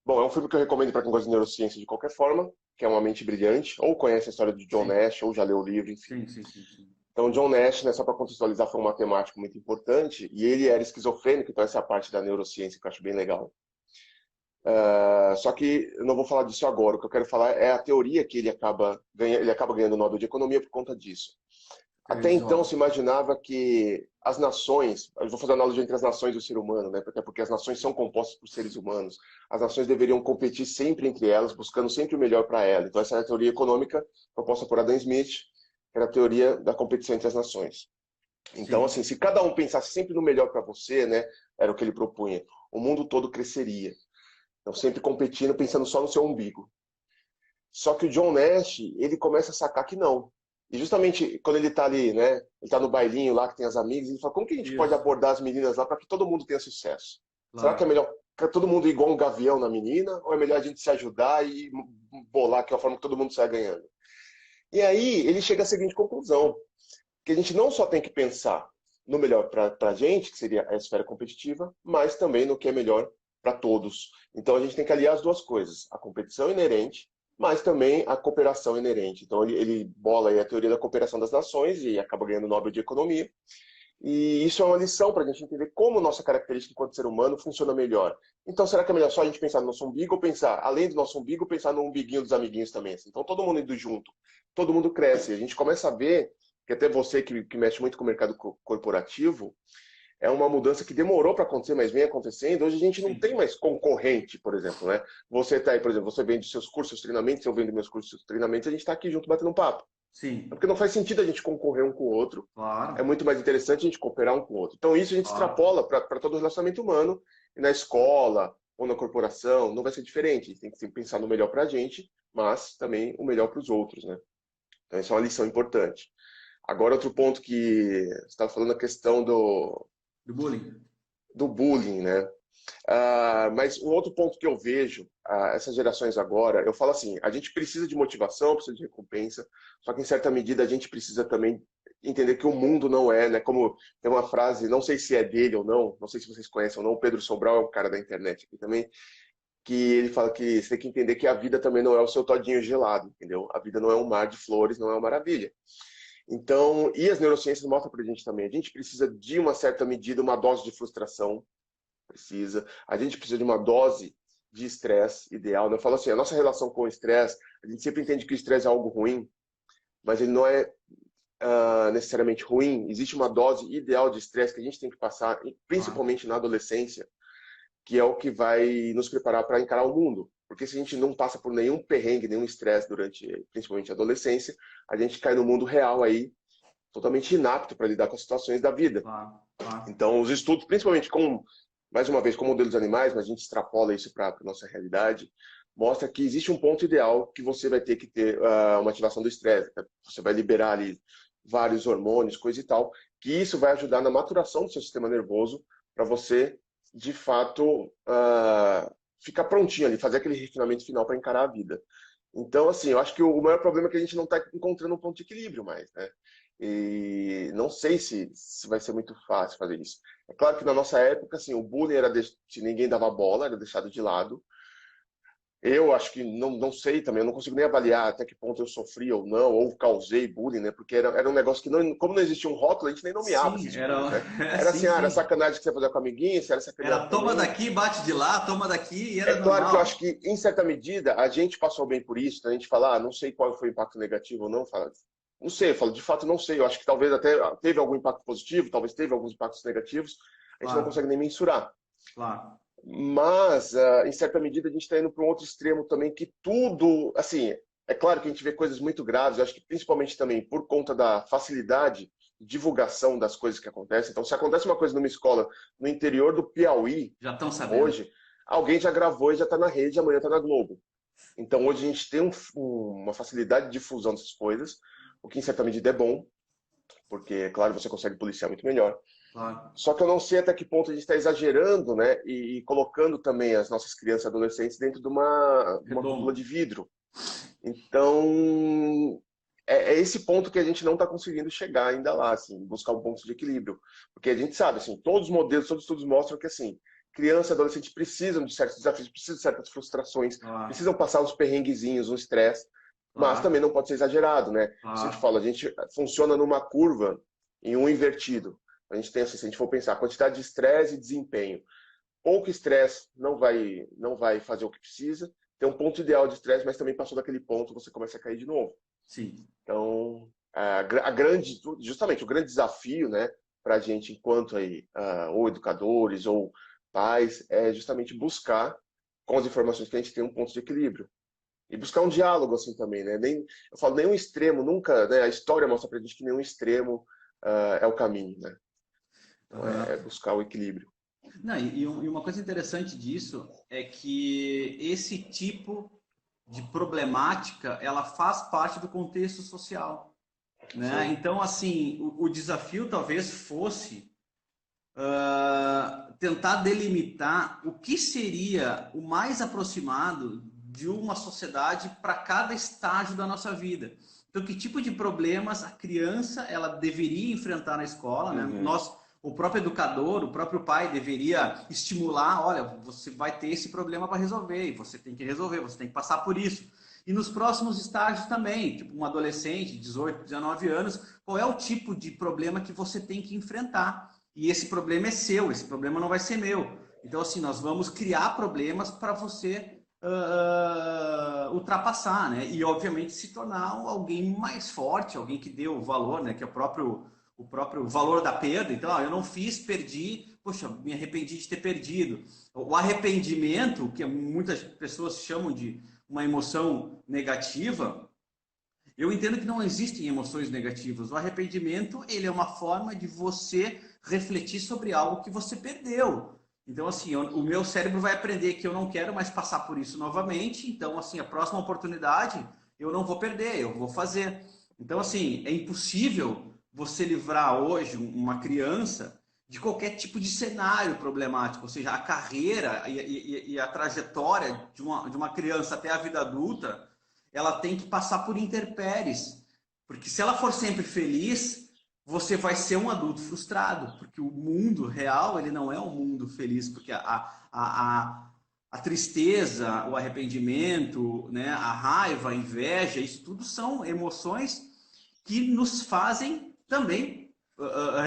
Bom, é um filme que eu recomendo para quem gosta de neurociência de qualquer forma, que é Uma Mente Brilhante, ou conhece a história de John Sim, Nash, ou já leu o livro, enfim. sim, sim, sim, sim. Então, John Nash, né, só para contextualizar, foi um matemático muito importante, e ele era esquizofrênico, então essa é a parte da neurociência que eu acho bem legal. Só que eu não vou falar disso agora. O que eu quero falar é a teoria que ele acaba ganhando o Nobel de Economia por conta disso. Até Aqueles então se óculos. imaginava que as nações, eu vou fazer uma analogia entre as nações e o ser humano, né? Até porque as nações são compostas por seres humanos. As nações deveriam competir sempre entre elas, buscando sempre o melhor para elas. Então essa é a teoria econômica proposta por Adam Smith, que era a teoria da competição entre as nações. Então, Sim, assim, se cada um pensasse sempre no melhor para você, né? Era o que ele propunha. O mundo todo cresceria. Então, sempre competindo, pensando só no seu umbigo. Só que o John Nash, ele começa a sacar que não. E justamente quando ele tá ali, né? Ele tá no bailinho lá, que tem as amigas, ele fala, como que a gente pode isso, abordar as meninas lá para que todo mundo tenha sucesso? Será que é claro. melhor que todo mundo ir igual um gavião na menina? Ou é melhor a gente se ajudar e bolar que é a forma que todo mundo sai ganhando? E aí ele chega à seguinte conclusão, que a gente não só tem que pensar no melhor para a gente, que seria a esfera competitiva, mas também no que é melhor para todos. Então a gente tem que aliar as duas coisas, a competição inerente, mas também a cooperação inerente. Então ele bola aí a teoria da cooperação das nações e acaba ganhando o Nobel de Economia. E isso é uma lição para a gente entender como nossa característica enquanto ser humano funciona melhor. Então, será que é melhor só a gente pensar no nosso umbigo ou pensar, além do nosso umbigo, pensar no umbiguinho dos amiguinhos também? Assim? Então, todo mundo indo junto, todo mundo cresce. A gente começa a ver que até você que mexe muito com o mercado corporativo, é uma mudança que demorou para acontecer, mas vem acontecendo. Hoje a gente não tem Sim, mais concorrente, por exemplo, né? Você está aí, por exemplo, você vende seus cursos, seus treinamentos, eu vendo meus cursos, seus treinamentos, a gente está aqui junto batendo um papo. É sim, porque não faz sentido a gente concorrer um com o outro. É claro, muito mais interessante a gente cooperar um com o outro. Então, isso a gente claro. extrapola para todo o relacionamento humano, e na escola ou na corporação, não vai ser diferente. A gente tem que sempre pensar no melhor para a gente, mas também o melhor para os outros, né? Então, essa é uma lição importante. Agora, outro ponto que você estava falando, a questão Do bullying. do bullying, né? Mas um outro ponto que eu vejo, essas gerações agora, eu falo assim, a gente precisa de motivação, precisa de recompensa, só que em certa medida a gente precisa também entender que o mundo não é, né? Como tem uma frase, não sei se é dele ou não, não sei se vocês conhecem ou não, o Pedro Sobral é um cara da internet aqui também, que ele fala que você tem que entender que a vida também não é o seu todinho gelado, entendeu? A vida não é um mar de flores, não é uma maravilha. Então, e as neurociências mostram pra gente também, a gente precisa de uma certa medida, uma dose de frustração, precisa. A gente precisa de uma dose de estresse ideal. Né? Eu falo assim, a nossa relação com o estresse, a gente sempre entende que o estresse é algo ruim, mas ele não é necessariamente ruim. Existe uma dose ideal de estresse que a gente tem que passar, Claro, principalmente na adolescência, que é o que vai nos preparar para encarar o mundo. Porque se a gente não passa por nenhum perrengue, nenhum estresse durante, principalmente a adolescência, a gente cai no mundo real aí, totalmente inapto para lidar com as situações da vida. claro, claro. Então, os estudos, principalmente com, mais uma vez, com modelos animais, mas a gente extrapola isso para a nossa realidade, mostra que existe um ponto ideal que você vai ter que ter uma ativação do estresse. Né? Você vai liberar ali vários hormônios, coisa e tal, que isso vai ajudar na maturação do seu sistema nervoso para você, de fato, ficar prontinho ali, fazer aquele refinamento final para encarar a vida. Então, assim, eu acho que o maior problema é que a gente não está encontrando um ponto de equilíbrio mais, né? E não sei se vai ser muito fácil fazer isso. É claro que na nossa época, assim, o bullying era se ninguém dava bola, era deixado de lado. Eu acho que não sei também, eu não consigo nem avaliar até que ponto eu sofri ou não, ou causei bullying, né? Porque era um negócio que, não, como não existia um rótulo, a gente nem nomeava Sim, essas era, coisas, né? Era sim, assim, era sim. sacanagem que você fazia com a amiguinha, se era sacaneado Era toma também. daqui, bate de lá, toma daqui, e É era claro que eu acho normal. que, em certa medida, a gente passou bem por isso, né? A gente fala, não sei qual foi o impacto negativo ou não, fala, não sei, eu falo, de fato não sei, eu acho que talvez até teve algum impacto positivo, talvez teve alguns impactos negativos, a gente não Claro, consegue nem mensurar. claro. Mas, em certa medida, a gente está indo para um outro extremo também, que tudo, assim, é claro que a gente vê coisas muito graves, eu acho que principalmente também por conta da facilidade de divulgação das coisas que acontecem. Então, se acontece uma coisa numa escola no interior do Piauí, Já estão sabendo. hoje, alguém já gravou e já está na rede, amanhã está na Globo. Então hoje a gente tem uma facilidade de difusão dessas coisas, o que em certa medida é bom, porque, claro, você consegue policiar muito melhor. Claro. Só que eu não sei até que ponto a gente está exagerando, né? E colocando também as nossas crianças e adolescentes dentro de uma cúpula Redondo. de vidro. Então, é esse ponto que a gente não está conseguindo chegar ainda lá, assim, buscar um ponto de equilíbrio. Porque a gente sabe, assim, todos os modelos, todos os estudos mostram que, assim, criança e adolescente precisam de certos desafios, precisam de certas frustrações, Claro, precisam passar uns perrenguezinhos, um estresse, mas claro, também não pode ser exagerado, né? Se a gente claro. fala, a gente funciona numa curva em um invertido. A gente tem, assim, se a gente for pensar, quantidade de estresse e desempenho. Pouco estresse não vai fazer o que precisa. Tem um ponto ideal de estresse, mas também passou daquele ponto, você começa a cair de novo. Sim. Então, justamente o grande desafio, né, para a gente, enquanto aí, ou educadores ou pais, é justamente buscar, com as informações que a gente tem, um ponto de equilíbrio. E buscar um diálogo assim também, né? Eu falo, nenhum extremo, nunca, né? A história mostra pra gente que nenhum extremo é o caminho, né? Então é Aham. buscar o equilíbrio. Não, e uma coisa interessante disso é que esse tipo de problemática, ela faz parte do contexto social, né? Sim. Então, assim, o desafio talvez fosse tentar delimitar o que seria o mais aproximado de uma sociedade para cada estágio da nossa vida. Então, que tipo de problemas a criança ela deveria enfrentar na escola, né? Uhum. Nós, o próprio educador, o próprio pai deveria estimular, olha, você vai ter esse problema para resolver e você tem que resolver, você tem que passar por isso. E nos próximos estágios também, tipo um adolescente de 18, 19 anos, qual é o tipo de problema que você tem que enfrentar? E esse problema é seu, esse problema não vai ser meu. Então, assim, nós vamos criar problemas para você ultrapassar, né? E, obviamente, se tornar alguém mais forte, alguém que dê o valor, né? Que é o próprio valor da perda. Então, eu não fiz, perdi, poxa, me arrependi de ter perdido. O arrependimento, que muitas pessoas chamam de uma emoção negativa, eu entendo que não existem emoções negativas. O arrependimento, ele é uma forma de você refletir sobre algo que você perdeu. Então, assim, o meu cérebro vai aprender que eu não quero mais passar por isso novamente. Então, assim, a próxima oportunidade eu não vou perder, eu vou fazer. Então, assim, é impossível você livrar hoje uma criança de qualquer tipo de cenário problemático, ou seja, a carreira e a trajetória de uma criança até a vida adulta, ela tem que passar por intempéries. Porque se ela for sempre feliz, você vai ser um adulto frustrado. Porque o mundo real, ele não é um mundo feliz. Porque a tristeza, o arrependimento, né, a raiva, a inveja, isso tudo são emoções que nos fazem também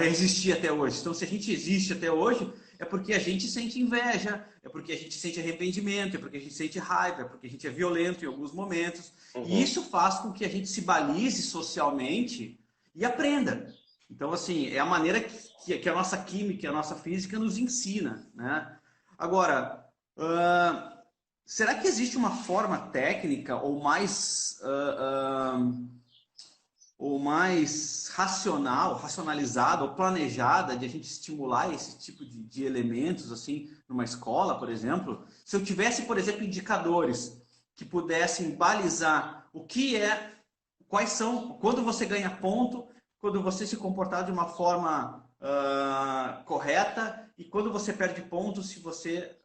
existir até hoje. Então, se a gente existe até hoje, é porque a gente sente inveja, é porque a gente sente arrependimento, é porque a gente sente raiva, é porque a gente é violento em alguns momentos. E Uhum. isso faz com que a gente se balize socialmente e aprenda. Então, assim, é a maneira que a nossa química, a nossa física nos ensina, né? Agora, será que existe uma forma técnica ou mais racionalizada ou planejada de a gente estimular esse tipo de elementos assim numa escola, por exemplo? Se eu tivesse, por exemplo, indicadores que pudessem balizar o que é, quais são, quando você ganha ponto, quando você se comportar de uma forma correta e quando você perde ponto, se você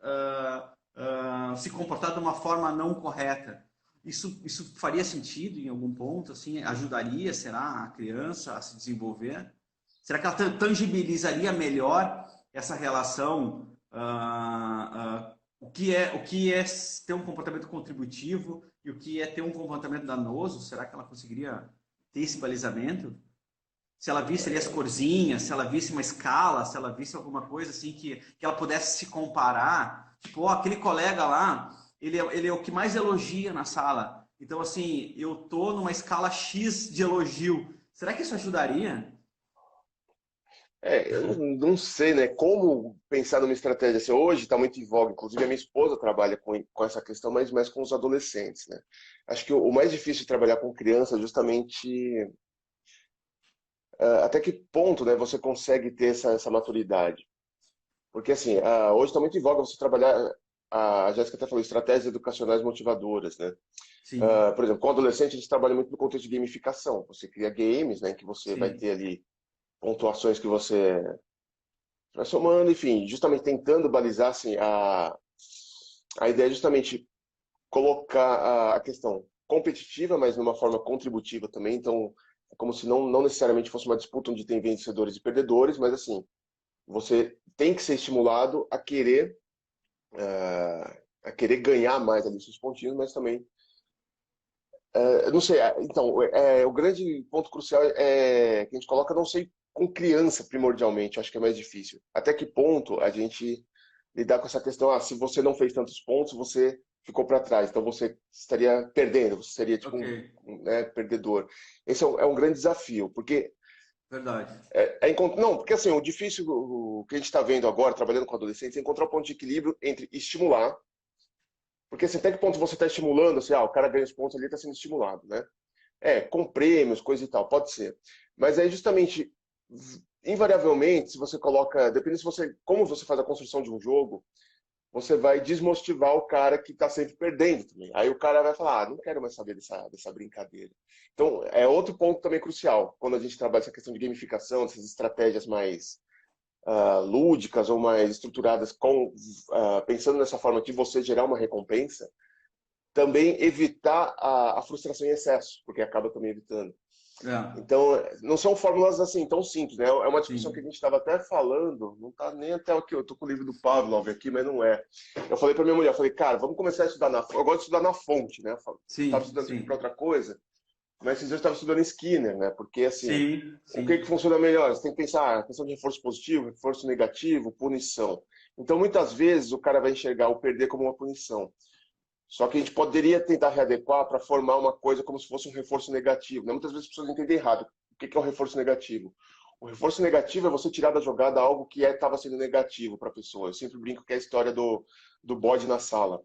se comportar de uma forma não correta. Isso faria sentido em algum ponto? Assim, ajudaria, será, a criança a se desenvolver? Será que ela tangibilizaria melhor essa relação? O que é ter um comportamento contributivo e o que é ter um comportamento danoso? Será que ela conseguiria ter esse balizamento? Se ela visse ali as corzinhas, se ela visse uma escala, se ela visse alguma coisa assim que ela pudesse se comparar, tipo, ó, aquele colega lá, ele é o que mais elogia na sala. Então, assim, eu tô numa escala X de elogio. Será que isso ajudaria? Eu não sei, né? Como pensar numa estratégia assim. Hoje está muito em voga, inclusive a minha esposa trabalha com essa questão, mas mais com os adolescentes, né? Acho que o mais difícil de trabalhar com criança é justamente até que ponto, né, você consegue ter essa maturidade. Porque assim, hoje está muito em voga você trabalhar. a Jéssica até falou, estratégias educacionais motivadoras, né? Sim, Por exemplo, com adolescente, a gente trabalha muito no contexto de gamificação. Você cria games, né, em que você vai sim. ter ali pontuações que você vai somando, enfim, justamente tentando balizar assim, a ideia é justamente colocar a questão competitiva, mas numa forma contributiva também. Então, é como se não necessariamente fosse uma disputa onde tem vencedores e perdedores, mas assim, você tem que ser estimulado a querer ganhar mais ali seus pontinhos, mas também, eu não sei, então, o grande ponto crucial que a gente coloca, não sei, com criança primordialmente, eu acho que é mais difícil. Até que ponto a gente lidar com essa questão, se você não fez tantos pontos, você ficou para trás, então você estaria perdendo, você seria tipo Ok, né, perdedor. Esse é um grande desafio, porque verdade. não, porque assim, o difícil, o que a gente está vendo agora, trabalhando com adolescentes, é encontrar um ponto de equilíbrio entre estimular, porque assim, até que ponto você está estimulando, assim, o cara ganha os pontos ali, está sendo estimulado, né? Com prêmios, coisa e tal, pode ser. Mas aí justamente, invariavelmente, se você coloca, dependendo se você, como você faz a construção de um jogo, você vai desmotivar o cara que está sempre perdendo também. Aí o cara vai falar, não quero mais saber dessa brincadeira. Então, é outro ponto também crucial, quando a gente trabalha essa questão de gamificação, dessas estratégias mais lúdicas ou mais estruturadas, pensando nessa forma de você gerar uma recompensa, também evitar a frustração em excesso, porque acaba também evitando. É, Então, não são fórmulas assim tão simples, né? É uma discussão que a sim, gente estava até falando, não está nem até aqui, eu tô com o livro do Pavlov aqui, mas não é. Eu falei para minha mulher, eu falei, cara, vamos começar a estudar eu gosto de estudar na fonte, né? Eu estava sim, estudando isso aqui para sim, outra coisa, mas esses dias eu estava estudando Skinner, né? Porque assim, sim, o que sim. funciona melhor? Você tem que pensar a questão de reforço positivo, reforço negativo, punição. Então, muitas vezes o cara vai enxergar o perder como uma punição. Só que a gente poderia tentar readequar para formar uma coisa como se fosse um reforço negativo, né? Muitas vezes as pessoas entendem errado. O que é o reforço negativo? O reforço negativo é você tirar da jogada algo que estava sendo negativo para a pessoa. Eu sempre brinco que é a história do bode na sala.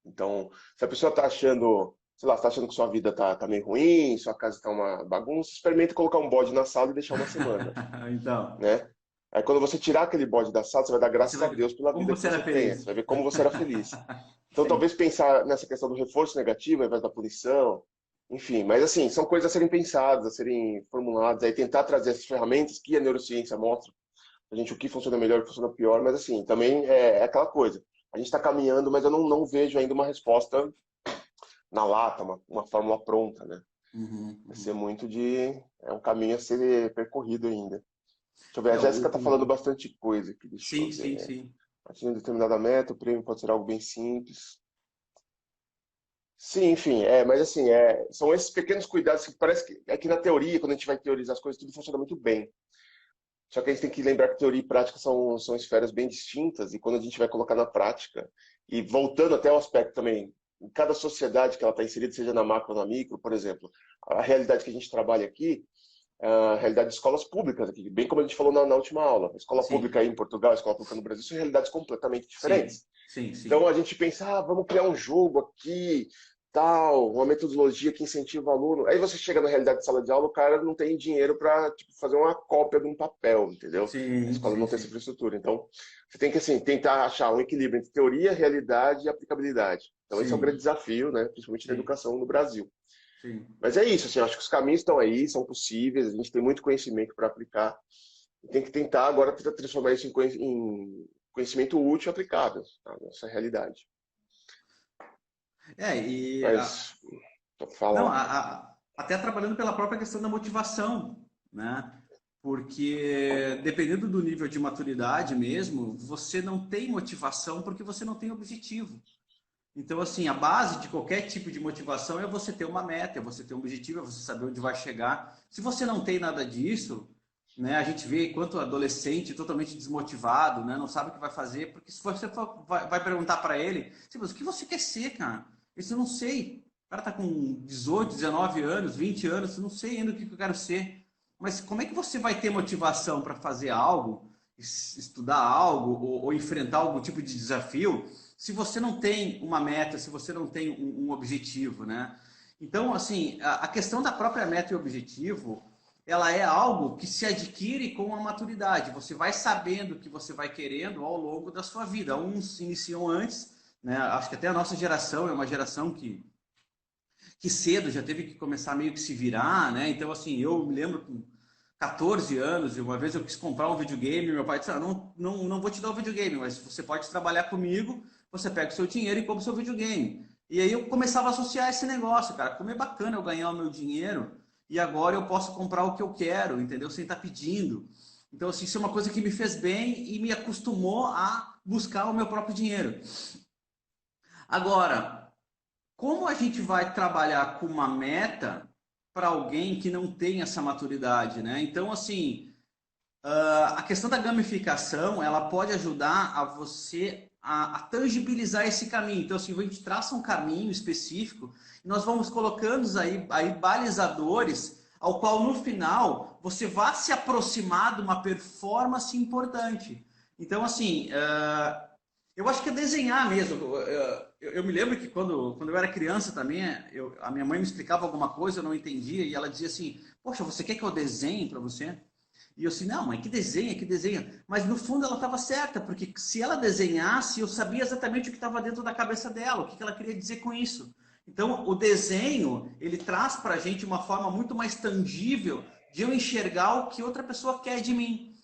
Então, se a pessoa está achando, sei lá, está achando que sua vida tá meio ruim, sua casa está uma bagunça, experimente colocar um bode na sala e deixar uma semana, Então, né? Aí quando você tirar aquele bode da sala, você vai dar você graças a vai ver Deus pela como vida que você era você tem. Você feliz. vai ver como você era feliz. Então, Sim, talvez pensar nessa questão do reforço negativo ao invés da punição, enfim. Mas, assim, são coisas a serem pensadas, a serem formuladas, aí tentar trazer essas ferramentas que a neurociência mostra a gente o que funciona melhor e o que funciona pior, mas, assim, também é aquela coisa. A gente está caminhando, mas eu não vejo ainda uma resposta na lata, uma fórmula pronta, né? uhum, Vai ser uhum. muito é um caminho a ser percorrido ainda. Deixa eu ver, a É, Jéssica está falando bastante coisa aqui, deixa sim, eu sim, ver. sim. Atingindo determinada meta, o prêmio pode ser algo bem simples. Sim, enfim, mas assim, são esses pequenos cuidados que parece que na teoria, quando a gente vai teorizar as coisas, tudo funciona muito bem. Só que a gente tem que lembrar que teoria e prática são esferas bem distintas, e quando a gente vai colocar na prática, e voltando até o aspecto também, em cada sociedade que ela está inserida, seja na macro ou na micro, por exemplo, a realidade que a gente trabalha aqui é a realidade de escolas públicas aqui, bem como a gente falou na última aula. A escola pública Sim, aí em Portugal, a escola pública no Brasil, são realidades completamente sim, diferentes. sim, Então sim. a gente pensa, vamos criar um jogo aqui, tal, uma metodologia que incentiva o aluno. Aí você chega na realidade de sala de aula, o cara não tem dinheiro para fazer uma cópia de um papel, entendeu? A Sim, escola não sim, tem essa sim. infraestrutura. Então você tem que assim tentar achar um equilíbrio entre teoria, realidade e aplicabilidade. Então esse é o grande Sim, desafio, né? Principalmente na sim, educação no Brasil. sim. Mas é isso, assim, eu acho que os caminhos estão aí, são possíveis, a gente tem muito conhecimento para aplicar. E tem que tentar agora transformar isso em conhecimento útil e aplicável à nossa realidade. É, e Mas, fala não, lá. até trabalhando pela própria questão da motivação, né? Porque dependendo do nível de maturidade mesmo, você não tem motivação porque você não tem objetivo. Então, assim, a base de qualquer tipo de motivação é você ter uma meta, é você ter um objetivo, é você saber onde vai chegar. Se você não tem nada disso, né, a gente vê quanto adolescente totalmente desmotivado, né, não sabe o que vai fazer, porque se você vai perguntar para ele, mas o que você quer ser, cara? Isso eu não sei. O cara tá com 18, 19 anos, 20 anos, eu não sei ainda o que eu quero ser. Mas como é que você vai ter motivação para fazer algo, estudar algo ou enfrentar algum tipo de desafio? Se você não tem uma meta, se você não tem um objetivo, né? Então, assim, a questão da própria meta e objetivo, ela é algo que se adquire com a maturidade. Você vai sabendo o que você vai querendo ao longo da sua vida. Uns iniciam antes, né? Acho que até a nossa geração é uma geração que cedo já teve que começar meio que se virar, né? Então, assim, eu me lembro com 14 anos, e uma vez eu quis comprar um videogame, meu pai disse, não vou te dar o videogame, mas você pode trabalhar comigo, você pega o seu dinheiro e compra o seu videogame. E aí eu começava a associar esse negócio, cara, como é bacana eu ganhar o meu dinheiro e agora eu posso comprar o que eu quero, entendeu? Sem estar pedindo. Então, assim, isso é uma coisa que me fez bem e me acostumou a buscar o meu próprio dinheiro. Agora, como a gente vai trabalhar com uma meta para alguém que não tem essa maturidade, né? Então, assim, a questão da gamificação, ela pode ajudar a você a tangibilizar esse caminho. Então, assim, a gente traça um caminho específico e nós vamos colocando aí balizadores ao qual, no final, você vá se aproximar de uma performance importante. Então, assim, eu acho que é desenhar mesmo. Eu me lembro que quando eu era criança também, a minha mãe me explicava alguma coisa, eu não entendia, e ela dizia assim, poxa, você quer que eu desenhe para você? E eu assim, não, mãe, que desenha, que desenha. Mas no fundo ela estava certa, porque se ela desenhasse, eu sabia exatamente o que estava dentro da cabeça dela, o que ela queria dizer com isso. Então, o desenho, ele traz para a gente uma forma muito mais tangível de eu enxergar o que outra pessoa quer de mim.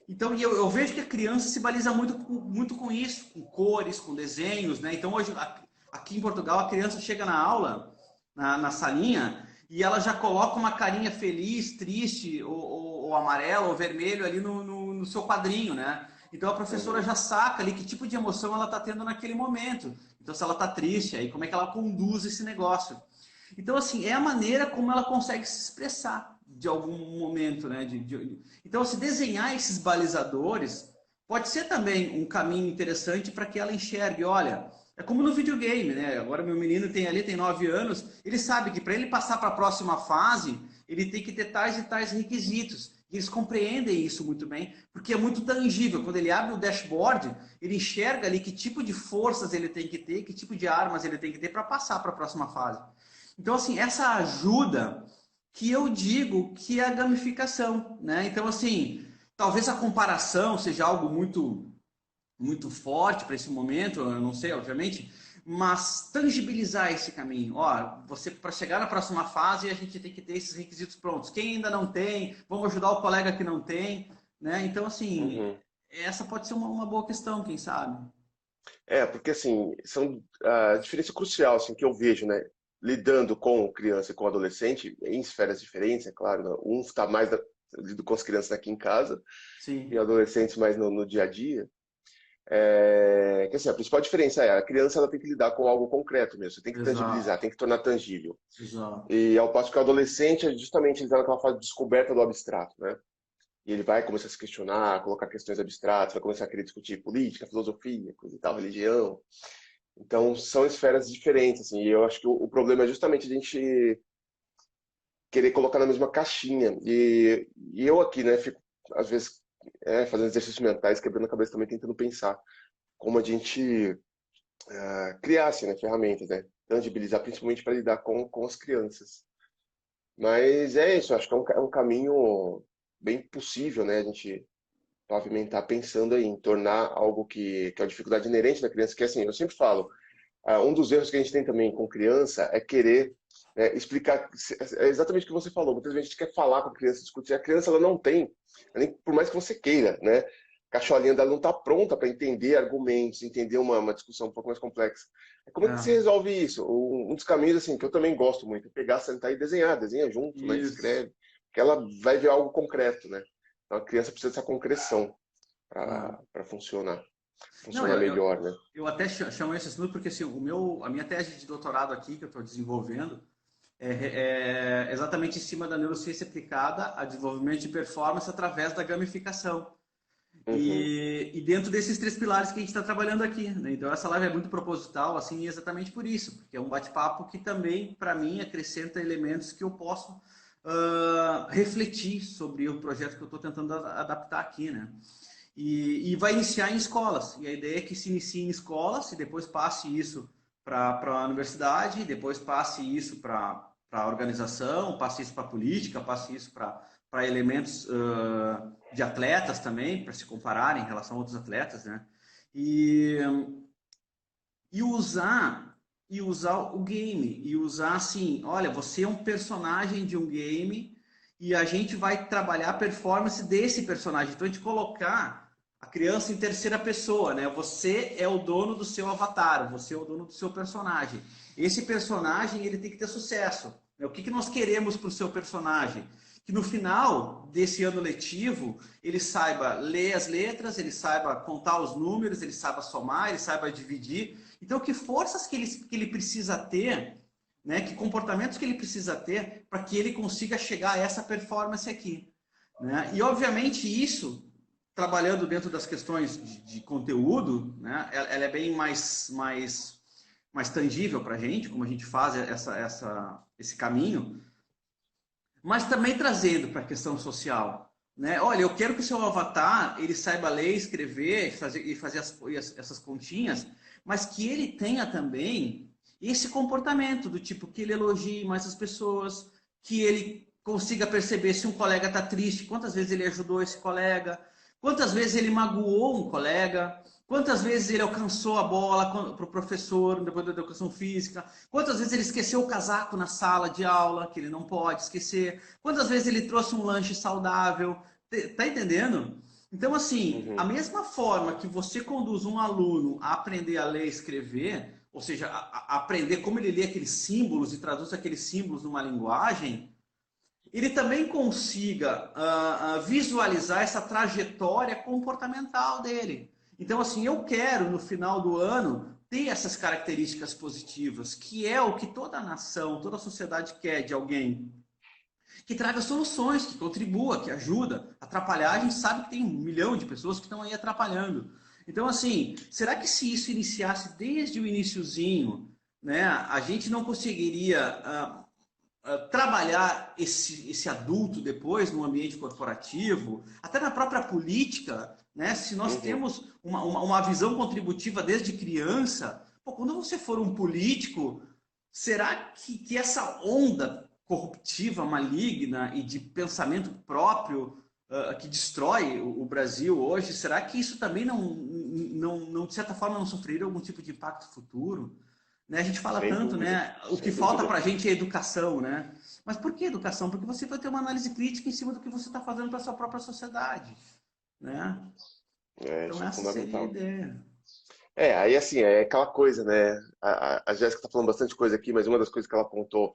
Então, eu vejo que a criança se baliza muito com isso, com cores, com desenhos, né? Então, hoje, aqui em Portugal, a criança chega na aula, na salinha, e ela já coloca uma carinha feliz, triste, ou amarelo, ou vermelho ali no seu quadrinho, né? Então, a professora já saca ali que tipo de emoção ela está tendo naquele momento. Então, se ela está triste, aí como é que ela conduz esse negócio? Então, assim, é a maneira como ela consegue se expressar de algum momento, né? Então, se desenhar esses balizadores pode ser também um caminho interessante para que ela enxergue, olha, é como no videogame, né? Agora meu menino tem 9 anos, ele sabe que para ele passar para a próxima fase, ele tem que ter tais e tais requisitos. E eles compreendem isso muito bem, porque é muito tangível. Quando ele abre o dashboard, ele enxerga ali que tipo de forças ele tem que ter, que tipo de armas ele tem que ter para passar para a próxima fase. Então, assim, essa ajuda que eu digo que é a gamificação, né? Então, assim, talvez a comparação seja algo muito forte para esse momento, eu não sei, obviamente, mas tangibilizar esse caminho. Ó, você para chegar na próxima fase, a gente tem que ter esses requisitos prontos. Quem ainda não tem, vamos ajudar o colega que não tem, né? Então, assim, Uhum. essa pode ser uma boa questão, quem sabe? Porque assim, são a diferença crucial assim, que eu vejo, né? Lidando com criança e com adolescente, em esferas diferentes, é claro, né? Um está mais lido com as crianças aqui em casa e Sim, adolescentes mais no dia a dia. Que assim, a principal diferença é a criança ela tem que lidar com algo concreto mesmo, você tem que exato, tangibilizar, tem que tornar tangível. exato. E ao passo que o adolescente, justamente, ele está naquela fase de descoberta do abstrato, né? E ele vai começar a se questionar, colocar questões abstratas, vai começar a querer discutir política, filosofia, coisa e tal, religião. Então, são esferas diferentes, assim, e eu acho que o problema é justamente a gente querer colocar na mesma caixinha. E eu aqui, né, fico, às vezes, fazendo exercícios mentais, quebrando a cabeça também, tentando pensar como a gente criasse, né, ferramentas, né, tangibilizar, principalmente para lidar com as crianças. Mas é isso, acho que é um caminho bem possível, né, a gente pavimentar pensando aí em tornar algo que é a dificuldade inerente da criança, que assim, eu sempre falo, um dos erros que a gente tem também com criança é querer explicar, é exatamente o que você falou, muitas vezes a gente quer falar com a criança, discutir, a criança ela não tem, nem por mais que você queira, né? A cacholinha dela não está pronta para entender argumentos, entender uma discussão um pouco mais complexa. Como é que você É, resolve isso? Um dos caminhos assim que eu também gosto muito é pegar, sentar e desenhar, desenha junto, né? isso. Escreve, porque ela vai ver algo concreto, né? Então a criança precisa dessa concreção É. para funcionar, Não, funcionar melhor, né? eu até chamo esse assunto porque assim, a minha tese de doutorado aqui que eu estou desenvolvendo é exatamente em cima da neurociência aplicada a desenvolvimento de performance através da gamificação. Uhum. E dentro desses três pilares que a gente está trabalhando aqui, né? Então essa live é muito proposital, assim, exatamente por isso, porque é um bate-papo que também, para mim, acrescenta elementos que eu posso refletir sobre o projeto que eu estou tentando adaptar aqui, né? E vai iniciar em escolas. E a ideia é que se inicie em escolas e depois passe isso para a universidade, depois passe isso para a organização, passe isso para a política, passe isso para elementos de atletas também, para se compararem em relação a outros atletas, né? E e usar o game, e usar assim, olha, você é um personagem de um game e a gente vai trabalhar a performance desse personagem. Então a gente colocar a criança em terceira pessoa, né? Você é o dono do seu avatar, você é o dono do seu personagem. Esse personagem, ele tem que ter sucesso. Né? O que que nós queremos para o seu personagem? Que no final desse ano letivo, ele saiba ler as letras, ele saiba contar os números, ele saiba somar, ele saiba dividir. Então, que forças que ele precisa ter, né? Que comportamentos que ele precisa ter para que ele consiga chegar a essa performance aqui. Né? E, obviamente, isso, trabalhando dentro das questões de conteúdo, né? Ela é bem mais tangível para a gente, como a gente faz esse caminho, mas também trazendo para a questão social. Né? Olha, eu quero que o seu avatar ele saiba ler, escrever e fazer essas continhas, mas que ele tenha também esse comportamento do tipo que ele elogie mais as pessoas, que ele consiga perceber se um colega está triste, quantas vezes ele ajudou esse colega, quantas vezes ele magoou um colega, quantas vezes ele alcançou a bola para o professor depois da educação física, quantas vezes ele esqueceu o casaco na sala de aula, que ele não pode esquecer, quantas vezes ele trouxe um lanche saudável, tá entendendo? Então, assim, a mesma forma que você conduz um aluno a aprender a ler e escrever, ou seja, a aprender como ele lê aqueles símbolos e traduz aqueles símbolos numa linguagem, ele também consiga visualizar essa trajetória comportamental dele. Então, assim, eu quero, no final do ano, ter essas características positivas, que é o que toda nação, toda sociedade quer de alguém que traga soluções, que contribua, que ajuda. Atrapalhar, a gente sabe que tem 1 milhão de pessoas que estão aí atrapalhando. Então, assim, será que se isso iniciasse desde o iniciozinho, né, a gente não conseguiria trabalhar esse adulto depois no ambiente corporativo, até na própria política, né? Se nós temos uma visão contributiva desde criança, pô, quando você for um político, será que essa onda corruptiva, maligna e de pensamento próprio que destrói o Brasil hoje, será que isso também não, de certa forma, não sofreria algum tipo de impacto futuro? Né? A gente fala Sem tanto, dúvida, né? O que sem falta dúvida. para a gente é educação, né? Mas por que educação? Porque você vai ter uma análise crítica em cima do que você está fazendo para a sua própria sociedade, né? É, Então isso é essa seria a fundamental. ideia. Aí assim, é aquela coisa, né? A Jéssica está falando bastante coisa aqui, mas uma das coisas que ela apontou,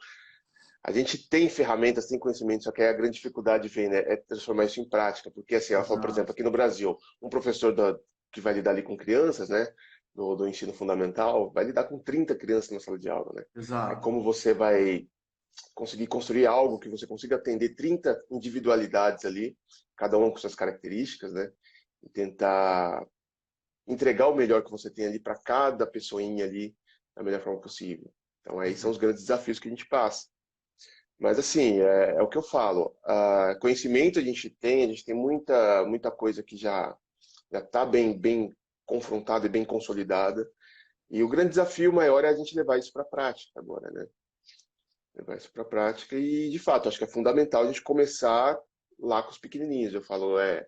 a gente tem ferramentas, tem conhecimento, só que a grande dificuldade vem, né, é transformar isso em prática. Porque assim, ela falou, por exemplo, Exato, aqui no Brasil, um professor que vai lidar ali com crianças, né, do ensino fundamental, vai lidar com 30 crianças na sala de aula, né? Aí exato. como você vai conseguir construir algo que você consiga atender 30 individualidades ali, cada uma com suas características, né? E tentar entregar o melhor que você tem ali para cada pessoinha ali da melhor forma possível. Então, aí são os grandes desafios que a gente passa. Mas, assim, é o que eu falo. Conhecimento a gente tem muita coisa que já está bem confrontada e bem consolidada. E o grande desafio maior é a gente levar isso para a prática agora, né? Levar isso para a prática e, de fato, acho que é fundamental a gente começar lá com os pequenininhos. Eu falo, é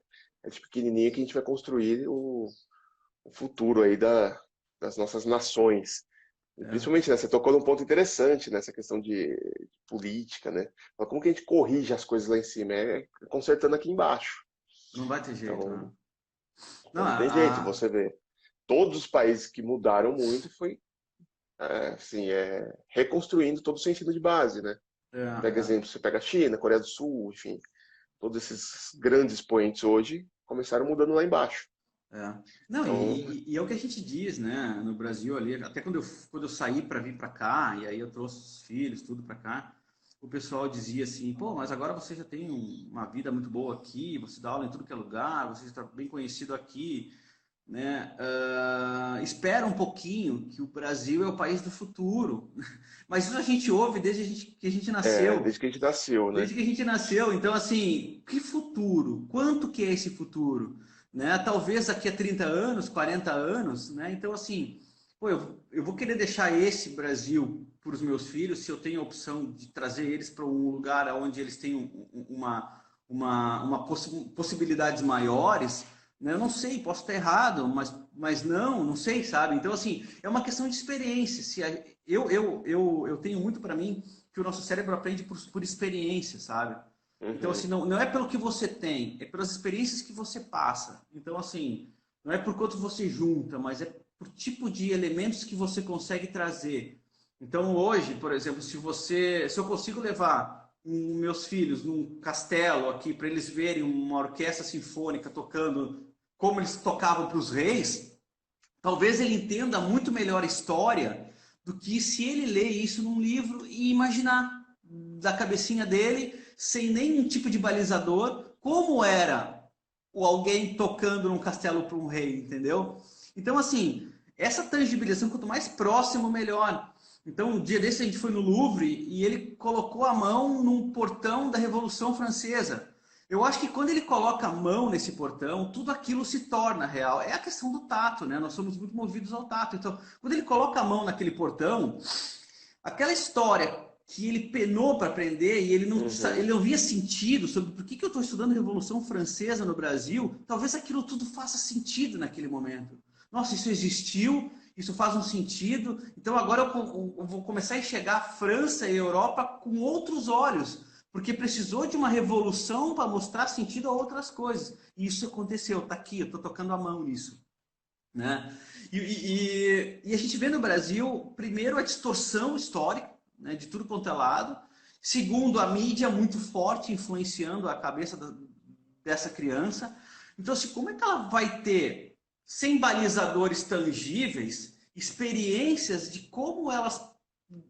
de pequenininho que a gente vai construir o futuro aí das nossas nações. E É. principalmente, né, você tocou num ponto interessante nessa questão de política, né? Mas como que a gente corrige as coisas lá em cima? É consertando aqui embaixo. Não vai ter jeito, né? Então, Não, não tem jeito, você vê. Todos os países que mudaram muito foi, assim, reconstruindo todo o seu ensino de base, né? é, Pega é. exemplo, você pega a China, Coreia do Sul, enfim. Todos esses grandes expoentes hoje começaram mudando lá embaixo. É. Não, Então, e é o que a gente diz, né, no Brasil ali, até quando eu saí para vir para cá, e aí eu trouxe os filhos, tudo para cá, o pessoal dizia assim, pô, mas agora você já tem uma vida muito boa aqui, você dá aula em tudo que é lugar, você está bem conhecido aqui, né? Espera um pouquinho, que o Brasil é o país do futuro. Mas isso a gente ouve desde que a gente nasceu. desde que a gente nasceu, né? Desde que a gente nasceu. Então, assim, que futuro? Quanto que é esse futuro? Né? Talvez daqui a 30 anos, 40 anos, né? Então, assim, pô, eu vou querer deixar esse Brasil para os meus filhos se eu tenho a opção de trazer eles para um lugar onde eles têm possibilidades maiores, né? Eu não sei, posso estar errado, mas mas não sei, sabe? Então, assim, é uma questão de experiência. Eu tenho muito para mim que o nosso cérebro aprende por experiência, sabe? Então, assim, Uhum. não é pelo que você tem, é pelas experiências que você passa. Então, assim, não é por quanto você junta, mas é por tipo de elementos que você consegue trazer. Então, hoje, por exemplo, se eu consigo levar meus filhos num castelo aqui para eles verem uma orquestra sinfônica tocando como eles tocavam para os reis, talvez ele entenda muito melhor a história do que se ele ler isso num livro e imaginar da cabecinha dele, sem nenhum tipo de balizador, como era o alguém tocando num castelo para um rei, entendeu? Então, assim, essa tangibilização, quanto mais próximo, melhor. Então, um dia desse a gente foi no Louvre e ele colocou a mão num portão da Revolução Francesa. Eu acho que quando ele coloca a mão nesse portão, tudo aquilo se torna real. É a questão do tato, né? Nós somos muito movidos ao tato. Então, quando ele coloca a mão naquele portão, aquela história que ele penou para aprender e ele não via sentido sobre por que eu estou estudando Revolução Francesa no Brasil, talvez aquilo tudo faça sentido naquele momento. Nossa, isso existiu, isso faz um sentido, então agora eu vou começar a enxergar a França e a Europa com outros olhos, porque precisou de uma revolução para mostrar sentido a outras coisas. E isso aconteceu, está aqui, eu estou tocando a mão nisso. Né? E a gente vê no Brasil, primeiro, a distorção histórica, né, de tudo quanto é lado. Segundo, a mídia muito forte influenciando a cabeça dessa criança. Então, assim, como é que ela vai ter, sem balizadores tangíveis, experiências de como elas,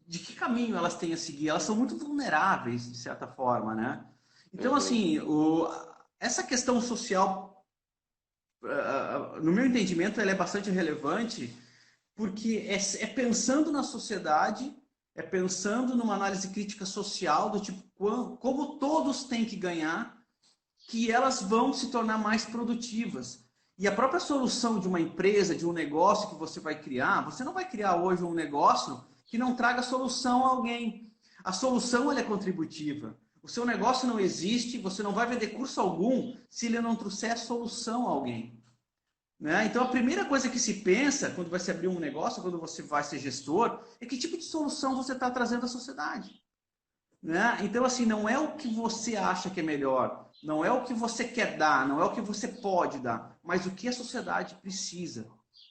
de que caminho elas têm a seguir? Elas são muito vulneráveis, de certa forma, né? Então, Uhum. assim, essa questão social, no meu entendimento, ela é bastante relevante porque é pensando na sociedade, é pensando numa análise crítica social, do tipo, como todos têm que ganhar, que elas vão se tornar mais produtivas. E a própria solução de uma empresa, de um negócio que você vai criar, você não vai criar hoje um negócio que não traga solução a alguém. A solução ela é contributiva. O seu negócio não existe, você não vai vender curso algum se ele não trouxer solução a alguém. Né? Então, a primeira coisa que se pensa quando vai se abrir um negócio, quando você vai ser gestor, é que tipo de solução você está trazendo à sociedade. Né? Então, assim, não é o que você acha que é melhor, não é o que você quer dar, não é o que você pode dar, mas o que a sociedade precisa.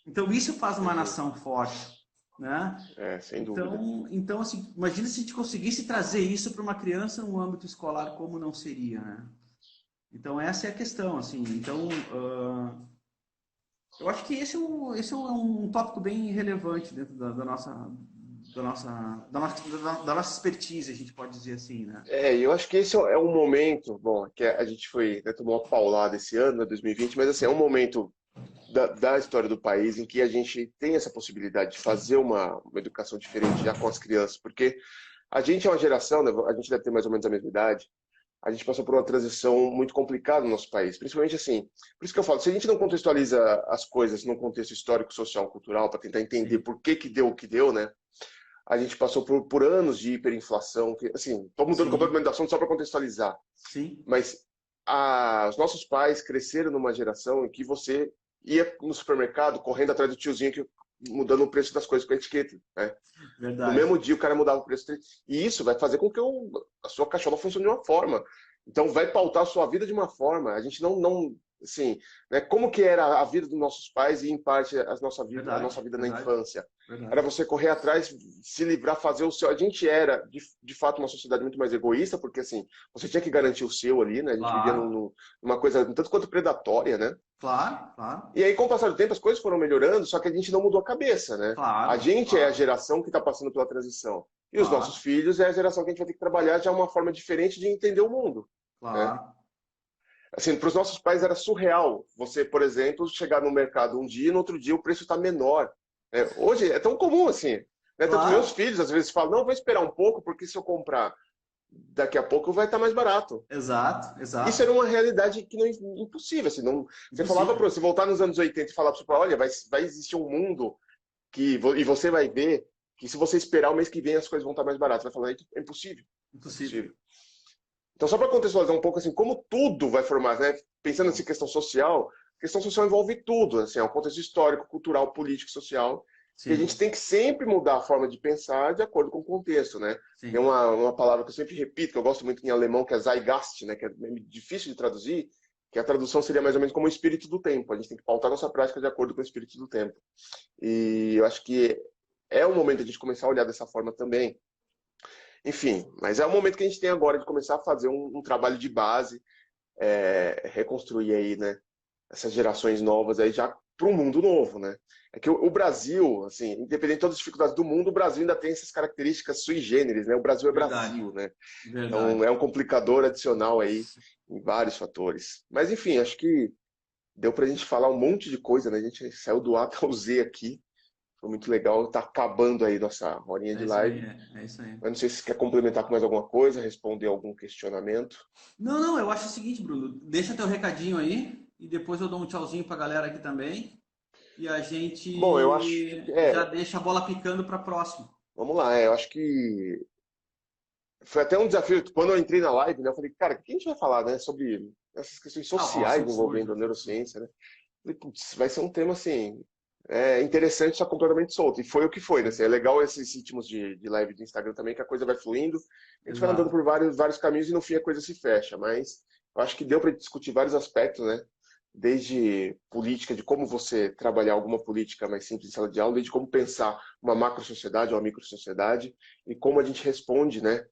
Então, isso faz uma Uhum. nação forte. Né? É, sem dúvida. Então assim, imagina se a gente conseguisse trazer isso para uma criança no âmbito escolar, como não seria. Né? Então, essa é a questão. Assim. Então, eu acho que esse é um tópico bem relevante dentro da nossa expertise, a gente pode dizer assim, né? É, e eu acho que esse é um momento, bom, que a gente foi, né, tomou uma paulada esse ano, né, 2020, mas assim, é um momento da história do país em que a gente tem essa possibilidade de fazer uma educação diferente já com as crianças, porque a gente é uma geração, né, a gente deve ter mais ou menos a mesma idade, a gente passou por uma transição muito complicada no nosso país, principalmente assim, por isso que eu falo, se a gente não contextualiza as coisas num contexto histórico, social, cultural, para tentar entender Sim, por que deu o que deu, né, a gente passou por anos de hiperinflação, que, assim, estou mudando sim, completamente do assunto só para contextualizar, sim, mas os nossos pais cresceram numa geração em que você ia no supermercado correndo atrás do tiozinho que mudando o preço das coisas com a etiqueta, né? No verdade, mesmo dia o cara mudava o preço. E isso vai fazer com que a sua cachola funcione de uma forma. Então vai pautar a sua vida de uma forma. A gente não assim, né? Como que era a vida dos nossos pais e em parte a verdade, nossa vida na verdade, infância? Era verdade. você correr atrás, se livrar, fazer o seu. A gente era, de fato, uma sociedade muito mais egoísta, porque assim, você tinha que garantir o seu ali, né? A gente vivia Claro, numa coisa tanto quanto predatória, né? claro, claro, E aí, com o passar do tempo, as coisas foram melhorando, só que a gente não mudou a cabeça, né? A claro, gente é a claro, geração que está passando pela transição. E os nossos claro, filhos é a geração que a gente vai ter que trabalhar já uma forma diferente de entender o mundo, né? claro. Assim, para os nossos pais era surreal. Você, por exemplo, chegar no mercado um dia e no outro dia o preço está menor. Né? Hoje é tão comum assim. Né? Tanto meus Claro, filhos às vezes falam, não, vou esperar um pouco, porque se eu comprar daqui a pouco vai estar mais barato. exato, Isso era exato. uma realidade que não impossível. Assim, não, você falava Impossível. para você voltar nos anos 80 e falar para você, olha, vai existir um mundo e você vai ver que se você esperar o mês que vem as coisas vão estar mais baratas. Vai falar, é impossível. É Impossível. impossível. Então, só para contextualizar um pouco, assim, como tudo vai formar, né? Pensando nessa questão social, questão social envolve tudo, assim, é um contexto histórico, cultural, político, social, e a Sim, gente tem que sempre mudar a forma de pensar de acordo com o contexto, né? Tem sim. uma palavra que eu sempre repito, que eu gosto muito em alemão, que é Zeitgeist, né? Que é meio difícil de traduzir, que a tradução seria mais ou menos como o espírito do tempo. A gente tem que pautar nossa prática de acordo com o espírito do tempo. E eu acho que é o momento de a gente começar a olhar dessa forma também. Enfim, mas é o momento que a gente tem agora de começar a fazer um trabalho de base, reconstruir aí, né, essas gerações novas aí já para um mundo novo, né? É que o Brasil, assim, independente de todas as dificuldades do mundo, o Brasil ainda tem essas características sui generis, né? O Brasil é Verdade, Brasil, né? Então verdade. é um complicador adicional aí em vários fatores. Mas enfim, acho que deu para a gente falar um monte de coisa, né? A gente saiu do A até o Z aqui. Foi muito legal. Tá acabando aí nossa horinha É de isso aí, live. é isso aí. Mas não sei se você quer complementar com mais alguma coisa, responder algum questionamento. Não, não, eu acho o seguinte, Bruno, deixa teu recadinho aí e depois eu dou um tchauzinho pra galera aqui também e a Bom, eu acho gente que já deixa a bola picando pra próxima. vamos lá, eu acho que foi até um desafio. Quando eu entrei na live, né, eu falei, cara, o que a gente vai falar, né, sobre essas questões Ah, o sociais assunto surge, o envolvendo a assunto surge. neurociência, né? Falei, putz, vai ser um tema assim, interessante, só completamente solto. E foi o que foi, né? Sim, Assim, é legal esses ritmos de live de Instagram também, que a coisa vai fluindo, a gente vai andando exato. por vários caminhos e no fim a coisa se fecha. Mas eu acho que deu para discutir vários aspectos, né? Desde política, de como você trabalhar alguma política mais simples em sala de aula, desde como pensar uma macro-sociedade ou uma micro-sociedade, e como a gente responde, né?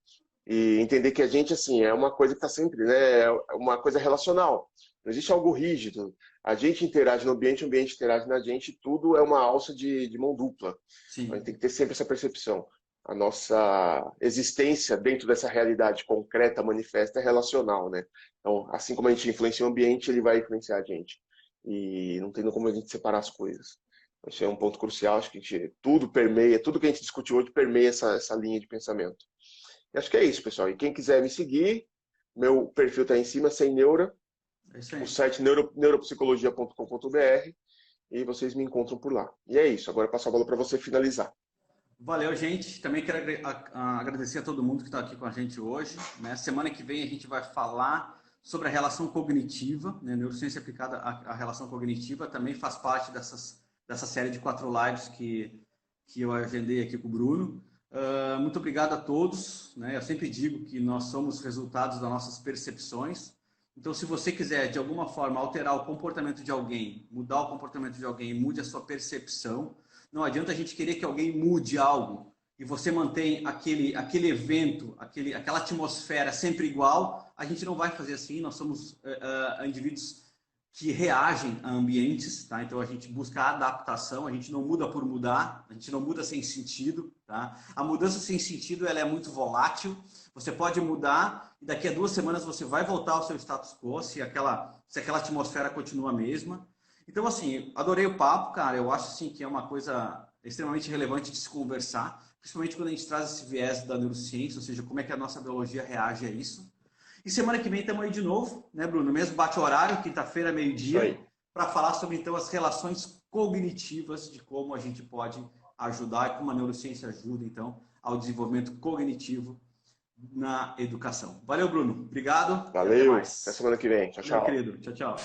E entender que a gente, assim, é uma coisa que está sempre, né? É uma coisa relacional. Não existe algo rígido. A gente interage no ambiente, o ambiente interage na gente, tudo é uma alça de mão dupla. Então, a gente Sim, tem que ter sempre essa percepção. A nossa existência dentro dessa realidade concreta, manifesta, é relacional, né? Então, assim como a gente influencia o ambiente, ele vai influenciar a gente. E não tem como a gente separar as coisas. Esse é um ponto crucial, acho que tudo permeia, tudo que a gente discutiu hoje permeia essa linha de pensamento. E acho que é isso, pessoal. E quem quiser me seguir, meu perfil está em cima, sem neura, é isso o aí. site neuropsicologia.com.br e vocês me encontram por lá. E é isso. Agora eu passo a bola para você finalizar. Valeu, gente. Também quero agradecer a todo mundo que está aqui com a gente hoje, né? Semana que vem a gente vai falar sobre a relação cognitiva, né? Neurociência aplicada à relação cognitiva também faz parte dessa série de 4 lives que eu agendei aqui com o Bruno. Muito obrigado a todos, né? Eu sempre digo que nós somos resultados das nossas percepções. Então, se você quiser, de alguma forma, alterar o comportamento de alguém, mudar o comportamento de alguém, mude a sua percepção. Não adianta a gente querer que alguém mude algo e você mantém aquele evento, aquela atmosfera sempre igual. A gente não vai fazer assim. Nós somos indivíduos que reagem a ambientes, tá? Então a gente busca adaptação, a gente não muda por mudar, a gente não muda sem sentido, tá? A mudança sem sentido ela é muito volátil. Você pode mudar e daqui a 2 semanas você vai voltar ao seu status quo se aquela atmosfera continua a mesma. Então, assim, adorei o papo, cara. Eu acho assim, que é uma coisa extremamente relevante de se conversar, principalmente quando a gente traz esse viés da neurociência, ou seja, como é que a nossa biologia reage a isso. E semana que vem estamos aí de novo, né, Bruno? Mesmo bate-horário, quinta-feira, Isso meio-dia, aí. para falar sobre então as relações cognitivas, de como a gente pode ajudar e como a neurociência ajuda, então, ao desenvolvimento cognitivo na educação. Valeu, Bruno. Obrigado e até Valeu. Até mais. semana que vem. Tchau, Valeu, tchau. querido. Tchau, tchau.